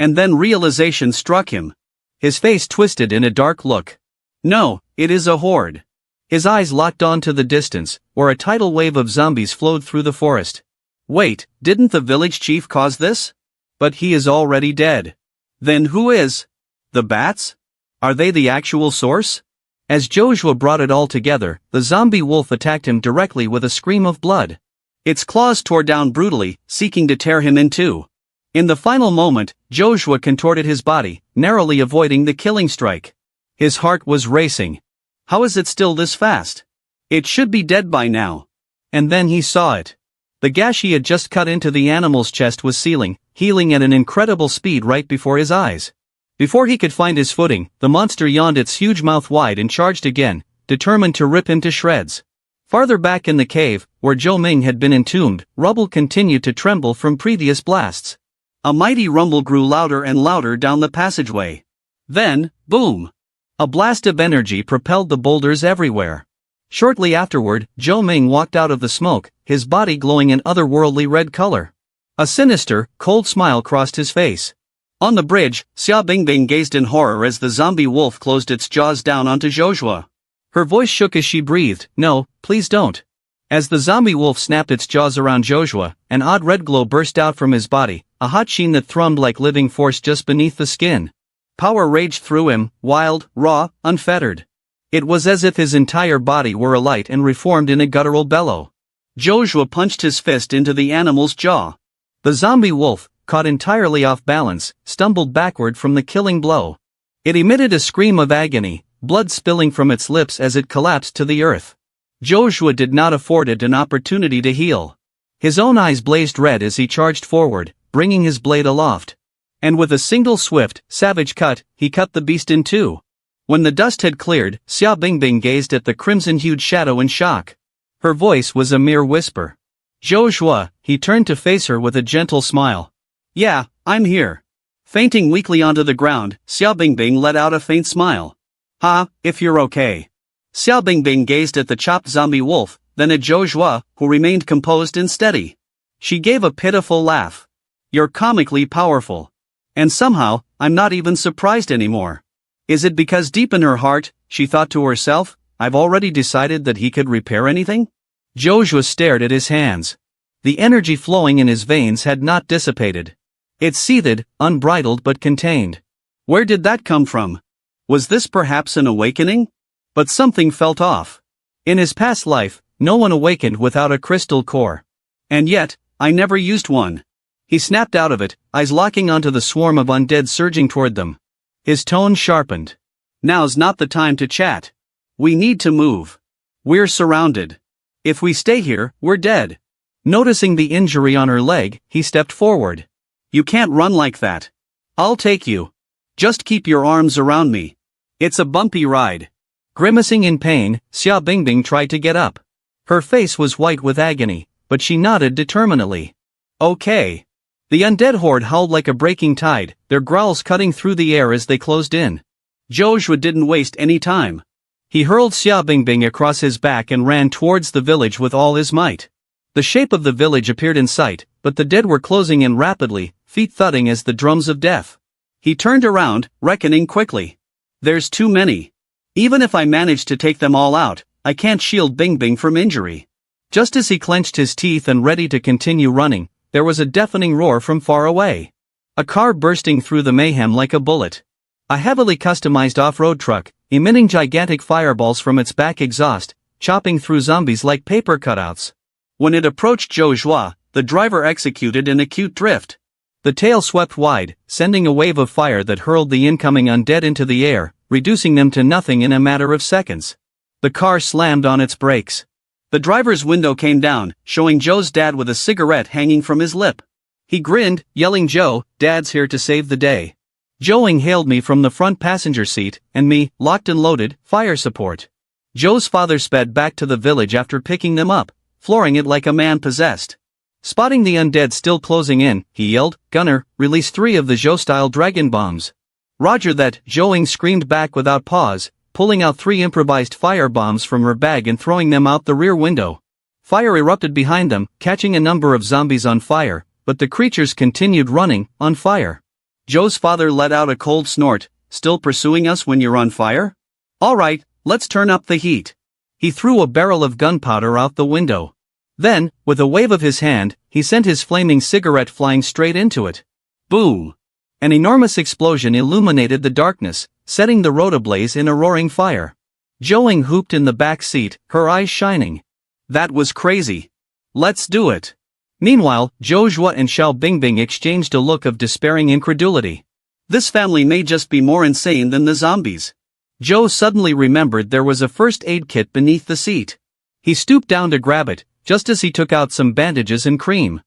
A: And then realization struck him. His face twisted in a dark look. No, it is a horde. His eyes locked on to the distance, where a tidal wave of zombies flowed through the forest. Wait, didn't the village chief cause this? But he is already dead. Then who is? The bats? Are they the actual source? As Joshua brought it all together, the zombie wolf attacked him directly with a scream of blood. Its claws tore down brutally, seeking to tear him in two. In the final moment, Joshua contorted his body, narrowly avoiding the killing strike. His heart was racing. How is it still this fast? It should be dead by now. And then he saw it. The gash he had just cut into the animal's chest was sealing, healing at an incredible speed right before his eyes. Before he could find his footing, the monster yawned its huge mouth wide and charged again, determined to rip him to shreds. Farther back in the cave, where Zhou Ming had been entombed, rubble continued to tremble from previous blasts. A mighty rumble grew louder and louder down the passageway. Then, boom! A blast of energy propelled the boulders everywhere. Shortly afterward, Zhou Ming walked out of the smoke, his body glowing an otherworldly red color. A sinister, cold smile crossed his face. On the bridge, Xia Bingbing gazed in horror as the zombie wolf closed its jaws down onto Joshua. Her voice shook as she breathed, "No, please don't." As the zombie wolf snapped its jaws around Joshua, an odd red glow burst out from his body, a hot sheen that thrummed like living force just beneath the skin. Power raged through him, wild, raw, unfettered. It was as if his entire body were alight and reformed in a guttural bellow. Joshua punched his fist into the animal's jaw. The zombie wolf, caught entirely off balance, stumbled backward from the killing blow. It emitted a scream of agony, blood spilling from its lips as it collapsed to the earth. Joshua did not afford it an opportunity to heal. His own eyes blazed red as he charged forward, bringing his blade aloft. And with a single swift, savage cut, he cut the beast in two. When the dust had cleared, Xia Bingbing gazed at the crimson-hued shadow in shock. Her voice was a mere whisper. "Joshua," he turned to face her with a gentle smile. "Yeah, I'm here." Fainting weakly onto the ground, Xia Bingbing let out a faint smile. "Ha, if you're okay." Xia Bingbing gazed at the chopped zombie wolf, then at Joshua, who remained composed and steady. She gave a pitiful laugh. "You're comically powerful. And somehow, I'm not even surprised anymore." Is it because deep in her heart, she thought to herself, I've already decided that he could repair anything? Joshua stared at his hands. The energy flowing in his veins had not dissipated. It seethed, unbridled but contained. Where did that come from? Was this perhaps an awakening? But something felt off. In his past life, no one awakened without a crystal core. And yet, I never used one. He snapped out of it, eyes locking onto the swarm of undead surging toward them. His tone sharpened. Now's not the time to chat. We need to move. We're surrounded. If we stay here, we're dead. Noticing the injury on her leg, he stepped forward. You can't run like that. I'll take you. Just keep your arms around me. It's a bumpy ride. Grimacing in pain, Xia Bingbing tried to get up. Her face was white with agony, but she nodded determinedly. Okay. The undead horde howled like a breaking tide, their growls cutting through the air as they closed in. Joshua didn't waste any time. He hurled Xia Bingbing across his back and ran towards the village with all his might. The shape of the village appeared in sight, but the dead were closing in rapidly, feet thudding as the drums of death. He turned around, reckoning quickly. There's too many. Even if I manage to take them all out, I can't shield Bingbing from injury. Just as he clenched his teeth and ready to continue running, there was a deafening roar from far away. A car bursting through the mayhem like a bullet. A heavily customized off-road truck, emitting gigantic fireballs from its back exhaust, chopping through zombies like paper cutouts. When it approached Joshua, the driver executed an acute drift. The tail swept wide, sending a wave of fire that hurled the incoming undead into the air, reducing them to nothing in a matter of seconds. The car slammed on its brakes. The driver's window came down, showing Joe's dad with a cigarette hanging from his lip. He grinned, yelling, "Joe, Dad's here to save the day." Joe hailed me from the front passenger seat, and me, locked and loaded, fire support. Joe's father sped back to the village after picking them up, flooring it like a man possessed. Spotting the undead still closing in, he yelled, "Gunner, release 3 of the Joe-style dragon bombs." Roger that, Joe screamed back without pause, pulling out 3 improvised fire bombs from her bag and throwing them out the rear window. Fire erupted behind them, catching a number of zombies on fire, but the creatures continued running, on fire. Joe's father let out a cold snort. Still pursuing us when you're on fire? Alright, let's turn up the heat. He threw a barrel of gunpowder out the window. Then, with a wave of his hand, he sent his flaming cigarette flying straight into it. Boom! An enormous explosion illuminated the darkness, setting the road ablaze in a roaring fire. Joing hooped in the back seat, her eyes shining. That was crazy. Let's do it. Meanwhile, Zhou Zhuo and Xiao Bingbing exchanged a look of despairing incredulity. This family may just be more insane than the zombies. Joe suddenly remembered there was a first aid kit beneath the seat. He stooped down to grab it, just as he took out some bandages and cream.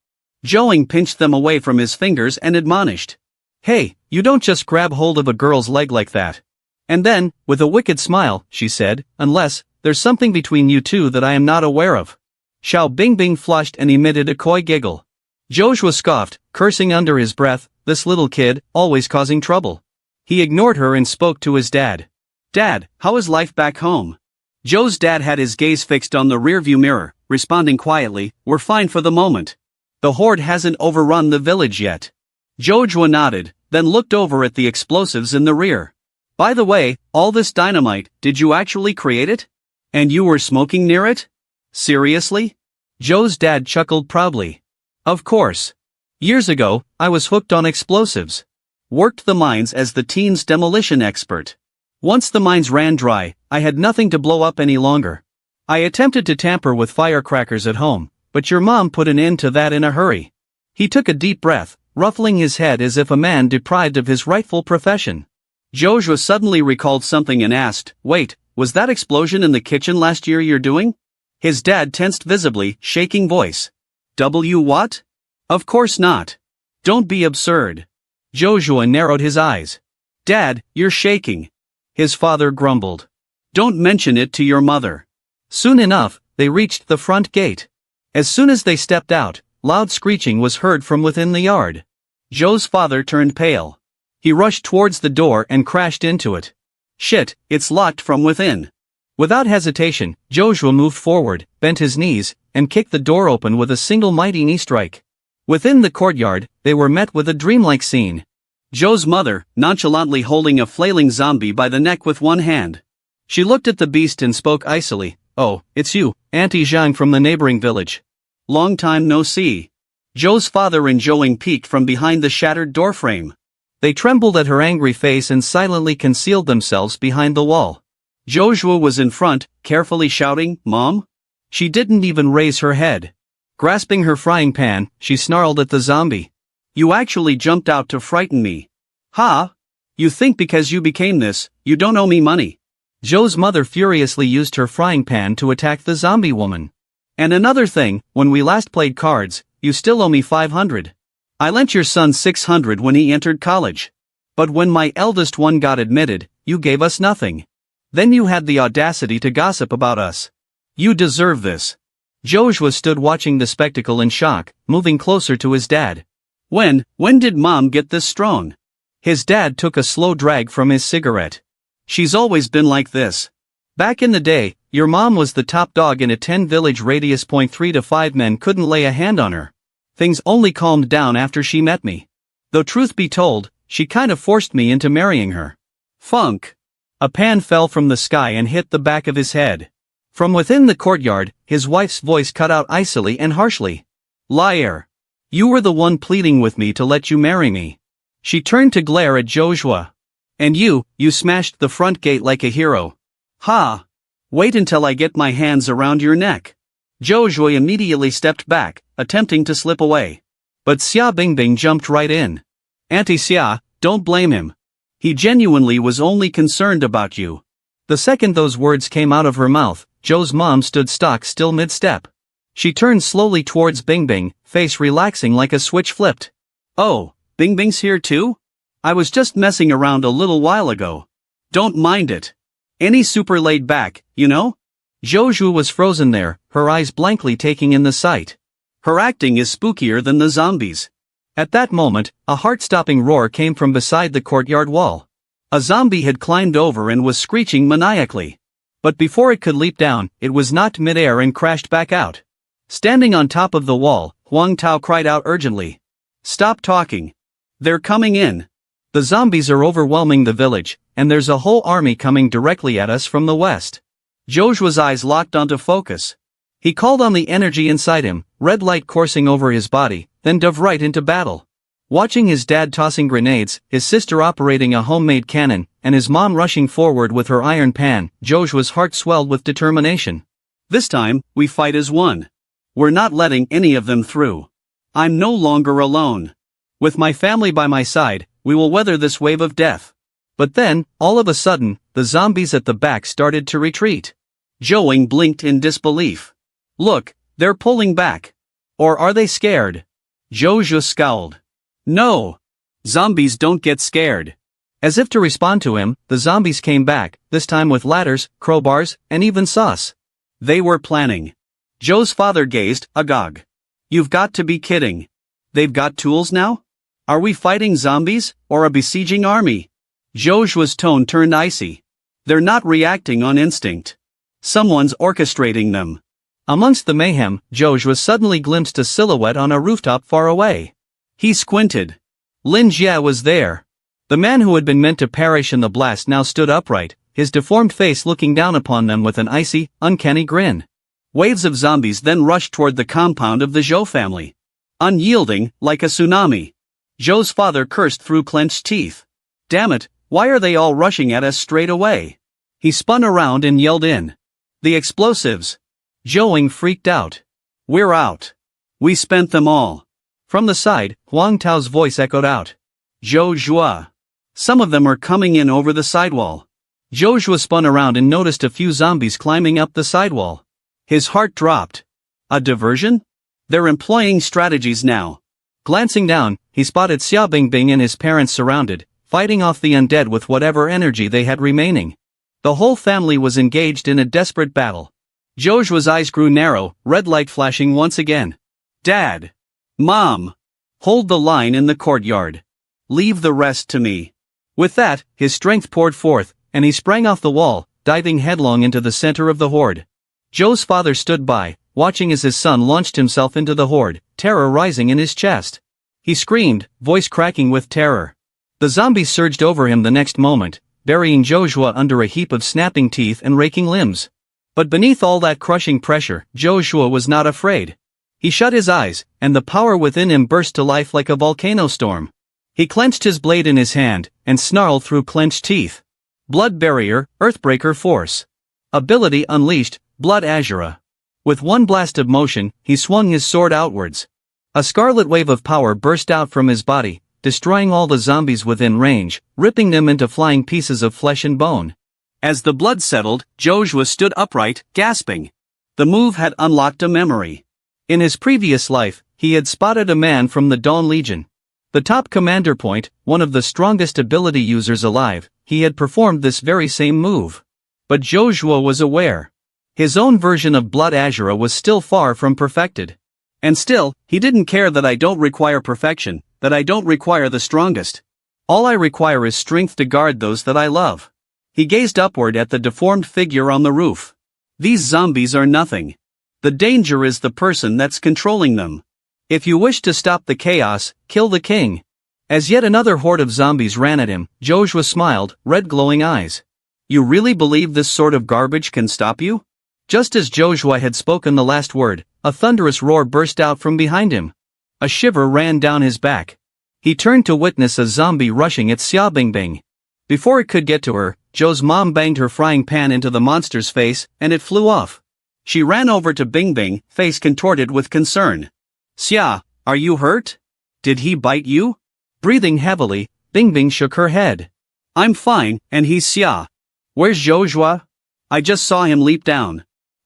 A: Joing pinched them away from his fingers and admonished. Hey, you don't just grab hold of a girl's leg like that. And then, with a wicked smile, she said, unless, there's something between you two that I am not aware of. Xiao Bingbing flushed and emitted a coy giggle. Joshua scoffed, cursing under his breath, this little kid, always causing trouble. He ignored her and spoke to his dad. Dad, how is life back home? Joe's dad had his gaze fixed on the rearview mirror, responding quietly, we're fine for the moment. The horde hasn't overrun the village yet. Joshua nodded, then looked over at the explosives in the rear. By the way, all this dynamite, did you actually create it? And you were smoking near it? Seriously? Joe's dad chuckled proudly. Of course. Years ago, I was hooked on explosives. Worked the mines as the teen's demolition expert. Once the mines ran dry, I had nothing to blow up any longer. I attempted to tamper with firecrackers at home, but your mom put an end to that in a hurry. He took a deep breath, ruffling his head as if a man deprived of his rightful profession. Joshua suddenly recalled something and asked, wait, was that explosion in the kitchen last year you're doing? His dad tensed visibly, shaking voice. What? Of course not. Don't be absurd. Joshua narrowed his eyes. Dad, you're shaking. His father grumbled. Don't mention it to your mother. Soon enough, they reached the front gate. As soon as they stepped out, loud screeching was heard from within the yard. Joe's father turned pale. He rushed towards the door and crashed into it. Shit, it's locked from within. Without hesitation, Joshua moved forward, bent his knees, and kicked the door open with a single mighty knee strike. Within the courtyard, they were met with a dreamlike scene. Joe's mother, nonchalantly holding a flailing zombie by the neck with one hand. She looked at the beast and spoke icily. Oh, it's you, Auntie Zhang from the neighboring village. Long time no see. Joe's father and Joing peeked from behind the shattered doorframe. They trembled at her angry face and silently concealed themselves behind the wall. Joshua was in front, carefully shouting, Mom? She didn't even raise her head. Grasping her frying pan, she snarled at the zombie. You actually jumped out to frighten me. Ha! You think because you became this, you don't owe me money. Joe's mother furiously used her frying pan to attack the zombie woman. And another thing, when we last played cards, you still owe me 500. I lent your son 600 when he entered college. But when my eldest one got admitted, you gave us nothing. Then you had the audacity to gossip about us. You deserve this. Joshua stood watching the spectacle in shock, moving closer to his dad. When did Mom get this strong? His dad took a slow drag from his cigarette. She's always been like this. Back in the day, your mom was the top dog in a 10-village radius. 3 to 5 men couldn't lay a hand on her. Things only calmed down after she met me. Though truth be told, she kind of forced me into marrying her. Funk. A pan fell from the sky and hit the back of his head. From within the courtyard, his wife's voice cut out icily and harshly. Liar. You were the one pleading with me to let you marry me. She turned to glare at Joshua. And you smashed the front gate like a hero. Ha! Wait until I get my hands around your neck. Joshua immediately stepped back, attempting to slip away. But Xia Bingbing jumped right in. Auntie Xia, don't blame him. He genuinely was only concerned about you. The second those words came out of her mouth, Joe's mom stood stock still mid-step. She turned slowly towards Bingbing, face relaxing like a switch flipped. Oh, Bingbing's here too? I was just messing around a little while ago. Don't mind it. Any super laid back, you know? Joshua was frozen there, her eyes blankly taking in the sight. Her acting is spookier than the zombies. At that moment, a heart-stopping roar came from beside the courtyard wall. A zombie had climbed over and was screeching maniacally. But before it could leap down, it was knocked mid-air and crashed back out. Standing on top of the wall, Huang Tao cried out urgently. Stop talking. They're coming in. The zombies are overwhelming the village, and there's a whole army coming directly at us from the west. Joshua's eyes locked onto focus. He called on the energy inside him, red light coursing over his body, then dove right into battle. Watching his dad tossing grenades, his sister operating a homemade cannon, and his mom rushing forward with her iron pan, Joshua's heart swelled with determination. This time, we fight as one. We're not letting any of them through. I'm no longer alone. With my family by my side, we will weather this wave of death. But then, all of a sudden, the zombies at the back started to retreat. Joing blinked in disbelief. Look, they're pulling back. Or are they scared? Joshua scowled. No. Zombies don't get scared. As if to respond to him, the zombies came back, this time with ladders, crowbars, and even sauce. They were planning. Joe's father gazed, agog. You've got to be kidding. They've got tools now? Are we fighting zombies, or a besieging army? Joshua's tone turned icy. They're not reacting on instinct. Someone's orchestrating them. Amongst the mayhem, Joshua suddenly glimpsed a silhouette on a rooftop far away. He squinted. Lin Jie was there. The man who had been meant to perish in the blast now stood upright, his deformed face looking down upon them with an icy, uncanny grin. Waves of zombies then rushed toward the compound of the Zhou family. Unyielding, like a tsunami. Zhou's father cursed through clenched teeth. Damn it, why are they all rushing at us straight away? He spun around and yelled in. The explosives. Zhou freaked out. We're out. We spent them all. From the side, Huang Tao's voice echoed out. Joshua. Some of them are coming in over the sidewall. Joshua spun around and noticed a few zombies climbing up the sidewall. His heart dropped. A diversion? They're employing strategies now. Glancing down, he spotted Xia Bingbing and his parents surrounded, fighting off the undead with whatever energy they had remaining. The whole family was engaged in a desperate battle. Joshua's eyes grew narrow, red light flashing once again. Dad! Mom! Hold the line in the courtyard. Leave the rest to me. With that, his strength poured forth, and he sprang off the wall, diving headlong into the center of the horde. Joe's father stood by, watching as his son launched himself into the horde, terror rising in his chest. He screamed, voice cracking with terror. The zombies surged over him the next moment, burying Joshua under a heap of snapping teeth and raking limbs. But beneath all that crushing pressure, Joshua was not afraid. He shut his eyes, and the power within him burst to life like a volcano storm. He clenched his blade in his hand, and snarled through clenched teeth. Blood Barrier, Earthbreaker Force. Ability unleashed, Blood Azura. With one blast of motion, he swung his sword outwards. A scarlet wave of power burst out from his body, destroying all the zombies within range, ripping them into flying pieces of flesh and bone. As the blood settled, Joshua stood upright, gasping. The move had unlocked a memory. In his previous life, he had spotted a man from the Dawn Legion. The top commander point, one of the strongest ability users alive, he had performed this very same move. But Joshua was aware. His own version of Blood Azura was still far from perfected. And still, he didn't care that I don't require perfection, that I don't require the strongest. All I require is strength to guard those that I love. He gazed upward at the deformed figure on the roof. These zombies are nothing. The danger is the person that's controlling them. If you wish to stop the chaos, kill the king. As yet another horde of zombies ran at him, Joshua smiled, red glowing eyes. You really believe this sort of garbage can stop you? Just as Joshua had spoken the last word, a thunderous roar burst out from behind him. A shiver ran down his back. He turned to witness a zombie rushing at Xia Bingbing. Before it could get to her, Joe's mom banged her frying pan into the monster's face, and it flew off. She ran over to Bingbing, face contorted with concern. Xia, are you hurt? Did he bite you? Breathing heavily, Bingbing shook her head. I'm fine, and he's Xia. Where's Joshua? I just saw him leap down.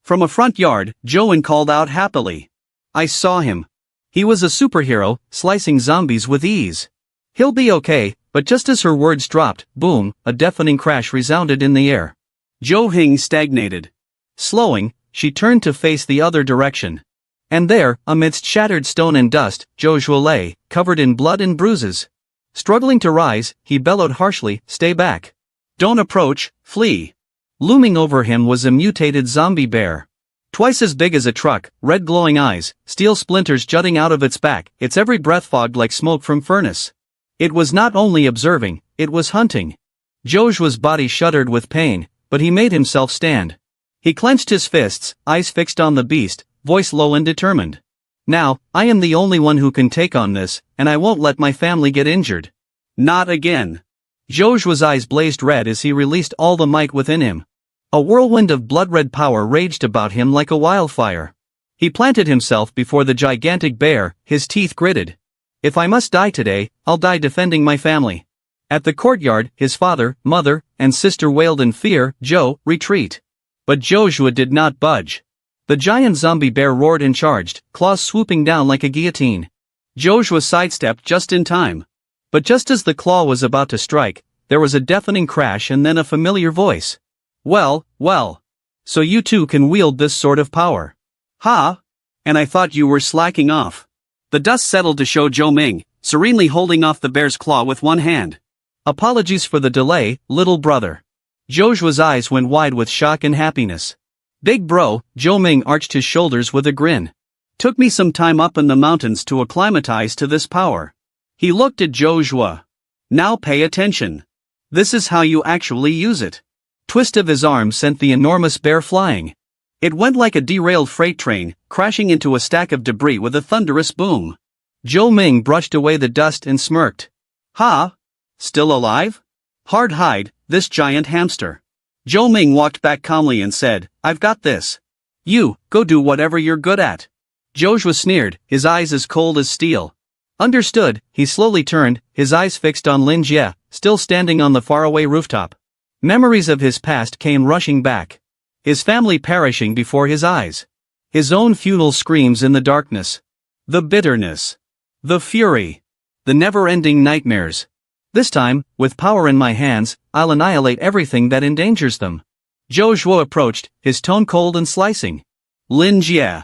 A: From a front yard, Joan called out happily. I saw him. He was a superhero, slicing zombies with ease. He'll be okay, but just as her words dropped, boom, a deafening crash resounded in the air. Zhou Hing stagnated. Slowing, she turned to face the other direction. And there, amidst shattered stone and dust, Joshua lay, covered in blood and bruises. Struggling to rise, he bellowed harshly, stay back. Don't approach, flee. Looming over him was a mutated zombie bear. Twice as big as a truck, red glowing eyes, steel splinters jutting out of its back, its every breath fogged like smoke from furnace. It was not only observing, it was hunting. Joshua's body shuddered with pain, but he made himself stand. He clenched his fists, eyes fixed on the beast, voice low and determined. Now, I am the only one who can take on this, and I won't let my family get injured. Not again. Joshua's eyes blazed red as he released all the might within him. A whirlwind of blood-red power raged about him like a wildfire. He planted himself before the gigantic bear, his teeth gritted. If I must die today, I'll die defending my family. At the courtyard, his father, mother, and sister wailed in fear, "Joe, retreat." But Joshua did not budge. The giant zombie bear roared and charged, claws swooping down like a guillotine. Joshua sidestepped just in time. But just as the claw was about to strike, there was a deafening crash and then a familiar voice. Well, well. So you too can wield this sort of power. Ha! And I thought you were slacking off. The dust settled to show Zhou Ming, serenely holding off the bear's claw with one hand. Apologies for the delay, little brother. Joshua's eyes went wide with shock and happiness. Big bro, Zhou Ming arched his shoulders with a grin. Took me some time up in the mountains to acclimatize to this power. He looked at Joshua. Now pay attention. This is how you actually use it. Twist of his arm sent the enormous bear flying. It went like a derailed freight train, crashing into a stack of debris with a thunderous boom. Zhou Ming brushed away the dust and smirked. Ha! Still alive? Hard hide, this giant hamster. Zhou Ming walked back calmly and said, I've got this. You, go do whatever you're good at. Joshua sneered, his eyes as cold as steel. Understood, he slowly turned, his eyes fixed on Lin Jie, still standing on the faraway rooftop. Memories of his past came rushing back. His family perishing before his eyes. His own futile screams in the darkness. The bitterness. The fury. The never-ending nightmares. This time, with power in my hands, I'll annihilate everything that endangers them. Joshua approached, his tone cold and slicing. Lin Jie.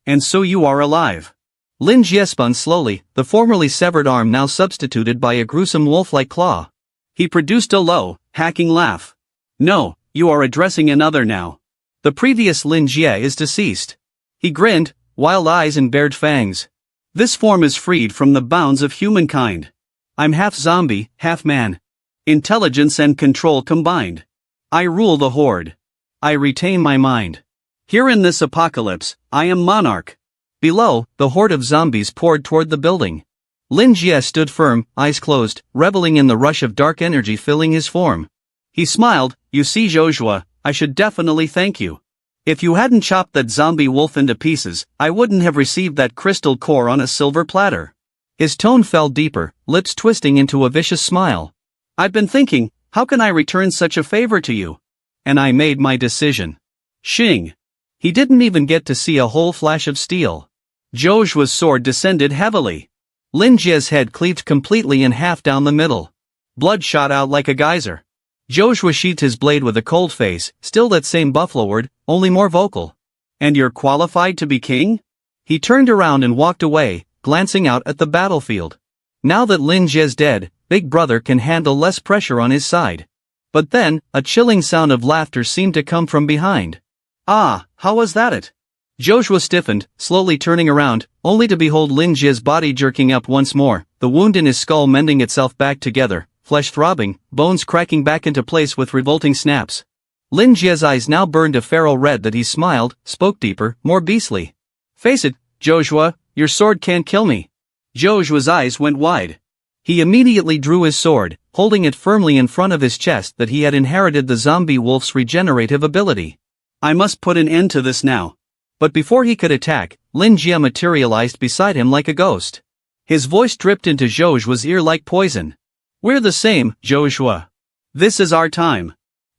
A: And so you are alive. Lin Jie spun slowly, the formerly severed arm now substituted by a gruesome wolf-like claw. He produced a low, hacking laugh. No, you are addressing another now. The previous Lin Jie is deceased. He grinned, wild eyes and bared fangs. This form is freed from the bounds of humankind. I'm half zombie, half man. Intelligence and control combined. I rule the horde. I retain my mind. Here in this apocalypse, I am monarch. Below, the horde of zombies poured toward the building. Lin Jie stood firm, eyes closed, reveling in the rush of dark energy filling his form. He smiled, you see Joshua, I should definitely thank you. If you hadn't chopped that zombie wolf into pieces, I wouldn't have received that crystal core on a silver platter. His tone fell deeper, lips twisting into a vicious smile. I've been thinking, how can I return such a favor to you? And I made my decision. Shing. He didn't even get to see a whole flash of steel. Joshua's sword descended heavily. Lin Jie's head cleaved completely in half down the middle. Blood shot out like a geyser. Joshua sheathed his blade with a cold face, still that same buffalo word, only more vocal. And you're qualified to be king? He turned around and walked away, glancing out at the battlefield. Now that Lin Jie's dead, Big Brother can handle less pressure on his side. But then, a chilling sound of laughter seemed to come from behind. Ah, how was that it? Joshua stiffened, slowly turning around, only to behold Lin Jie's body jerking up once more, the wound in his skull mending itself back together, flesh throbbing, bones cracking back into place with revolting snaps. Lin Jie's eyes now burned a feral red that he smiled, spoke deeper, more beastly. Face it, Joshua, your sword can't kill me. Joshua's eyes went wide. He immediately drew his sword, holding it firmly in front of his chest that he had inherited the zombie wolf's regenerative ability. I must put an end to this now. But before he could attack, Lin Jie materialized beside him like a ghost. His voice dripped into Joshua's ear like poison. We're the same, Joshua. This is our time.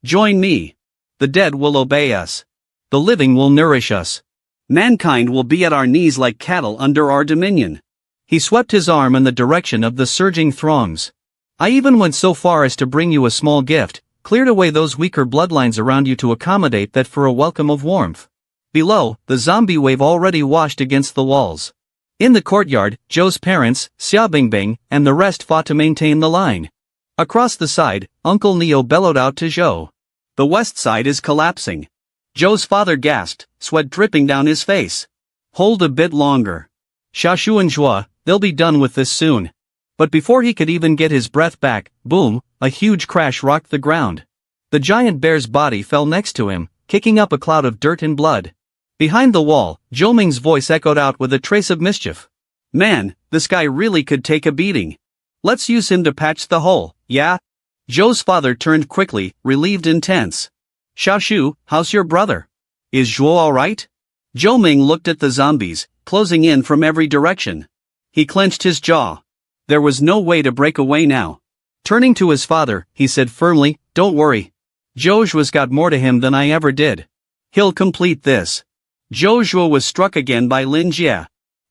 A: Join me. The dead will obey us. The living will nourish us. Mankind will be at our knees like cattle under our dominion. He swept his arm in the direction of the surging throngs. I even went so far as to bring you a small gift, cleared away those weaker bloodlines around you to accommodate that for a welcome of warmth. Below, the zombie wave already washed against the walls. In the courtyard, Zhou's parents, Xia Bingbing, and the rest fought to maintain the line. Across the side, Uncle Neo bellowed out to Zhou. The west side is collapsing. Zhou's father gasped, sweat dripping down his face. Hold a bit longer. Xiaoshu and Zhua, they'll be done with this soon. But before he could even get his breath back, boom, a huge crash rocked the ground. The giant bear's body fell next to him, kicking up a cloud of dirt and blood. Behind the wall, Zhou voice echoed out with a trace of mischief. Man, this guy really could take a beating. Let's use him to patch the hole, yeah? Zhou's father turned quickly, relieved and tense. Xiaoshu, how's your brother? Is Zhou alright? Zhou looked at the zombies, closing in from every direction. He clenched his jaw. There was no way to break away now. Turning to his father, he said firmly, don't worry. Zhou's got more to him than I ever did. He'll complete this. Zhou was struck again by Lin Jie.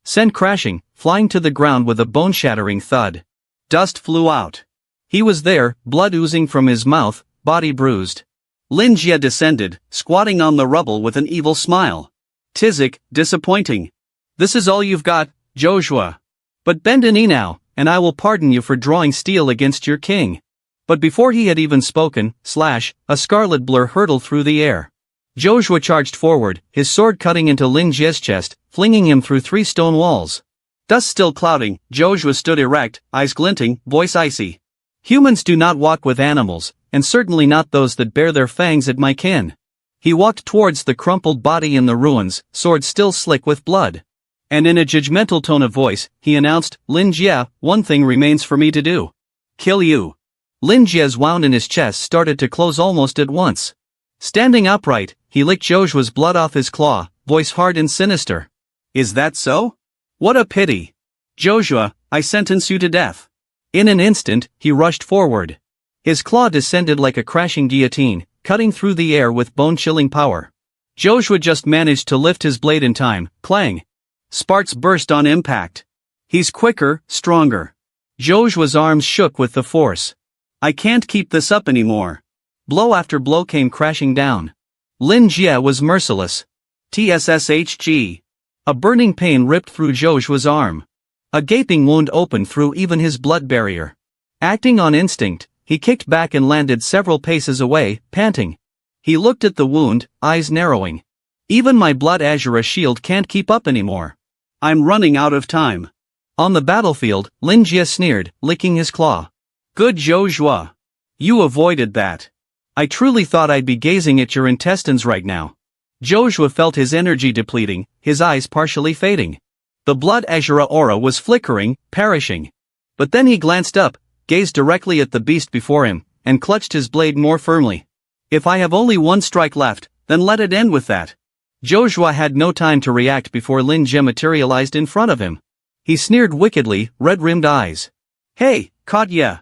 A: Sent crashing, flying to the ground with a bone-shattering thud. Dust flew out. He was there, blood oozing from his mouth, body bruised. Lin Jie descended, squatting on the rubble with an evil smile. Tizik, disappointing. This is all you've got, Joshua. But bend a knee now, and I will pardon you for drawing steel against your king. But before he had even spoken, a scarlet blur hurtled through the air. Joshua charged forward, his sword cutting into Lin Jie's chest, flinging him through 3 stone walls. Dust still clouding, Joshua stood erect, eyes glinting, voice icy. Humans do not walk with animals, and certainly not those that bear their fangs at my kin. He walked towards the crumpled body in the ruins, sword still slick with blood. And in a judgmental tone of voice, he announced, Lin Jie, one thing remains for me to do. Kill you. Lin Jie's wound in his chest started to close almost at once. Standing upright, he licked Joshua's blood off his claw, voice hard and sinister. Is that so? What a pity. Joshua, I sentence you to death. In an instant, he rushed forward. His claw descended like a crashing guillotine, cutting through the air with bone-chilling power. Joshua just managed to lift his blade in time, clang. Sparks burst on impact. He's quicker, stronger. Joshua's arms shook with the force. I can't keep this up anymore. Blow after blow came crashing down. Lin Jie was merciless. TSSHG. A burning pain ripped through Joshua's arm. A gaping wound opened through even his blood barrier. Acting on instinct, he kicked back and landed several paces away, panting. He looked at the wound, eyes narrowing. Even my blood azure shield can't keep up anymore. I'm running out of time. On the battlefield, Lin Jie sneered, licking his claw. Good Joshua. You avoided that. I truly thought I'd be gazing at your intestines right now. Joshua felt his energy depleting, his eyes partially fading. The blood azure aura was flickering, perishing. But then he glanced up, gazed directly at the beast before him, and clutched his blade more firmly. If I have only one strike left, then let it end with that. Joshua had no time to react before Lin Jie materialized in front of him. He sneered wickedly, red-rimmed eyes. Hey, caught ya.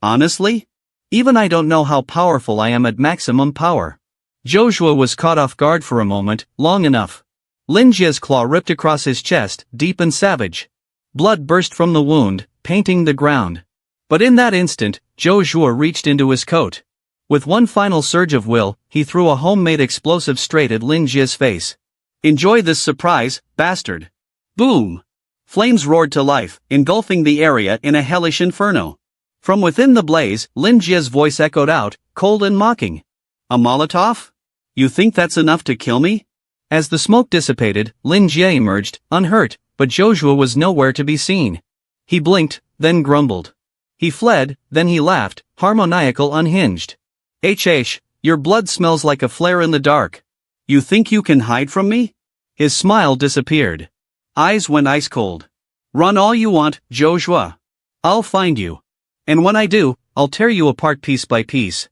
A: Honestly? Even I don't know how powerful I am at maximum power. Joshua was caught off guard for a moment, long enough. Lin Jie's claw ripped across his chest, deep and savage. Blood burst from the wound, painting the ground. But in that instant, Joshua reached into his coat. With one final surge of will, he threw a homemade explosive straight at Lin Jie's face. Enjoy this surprise, bastard. Boom! Flames roared to life, engulfing the area in a hellish inferno. From within the blaze, Lin Jie's voice echoed out, cold and mocking. A Molotov? You think that's enough to kill me? As the smoke dissipated, Lin Jie emerged, unhurt, but Joshua was nowhere to be seen. He blinked, then grumbled. He fled, then he laughed, harmoniacal unhinged. Your blood smells like a flare in the dark. You think you can hide from me? His smile disappeared. Eyes went ice cold. Run all you want, Joshua. I'll find you. And when I do, I'll tear you apart piece by piece.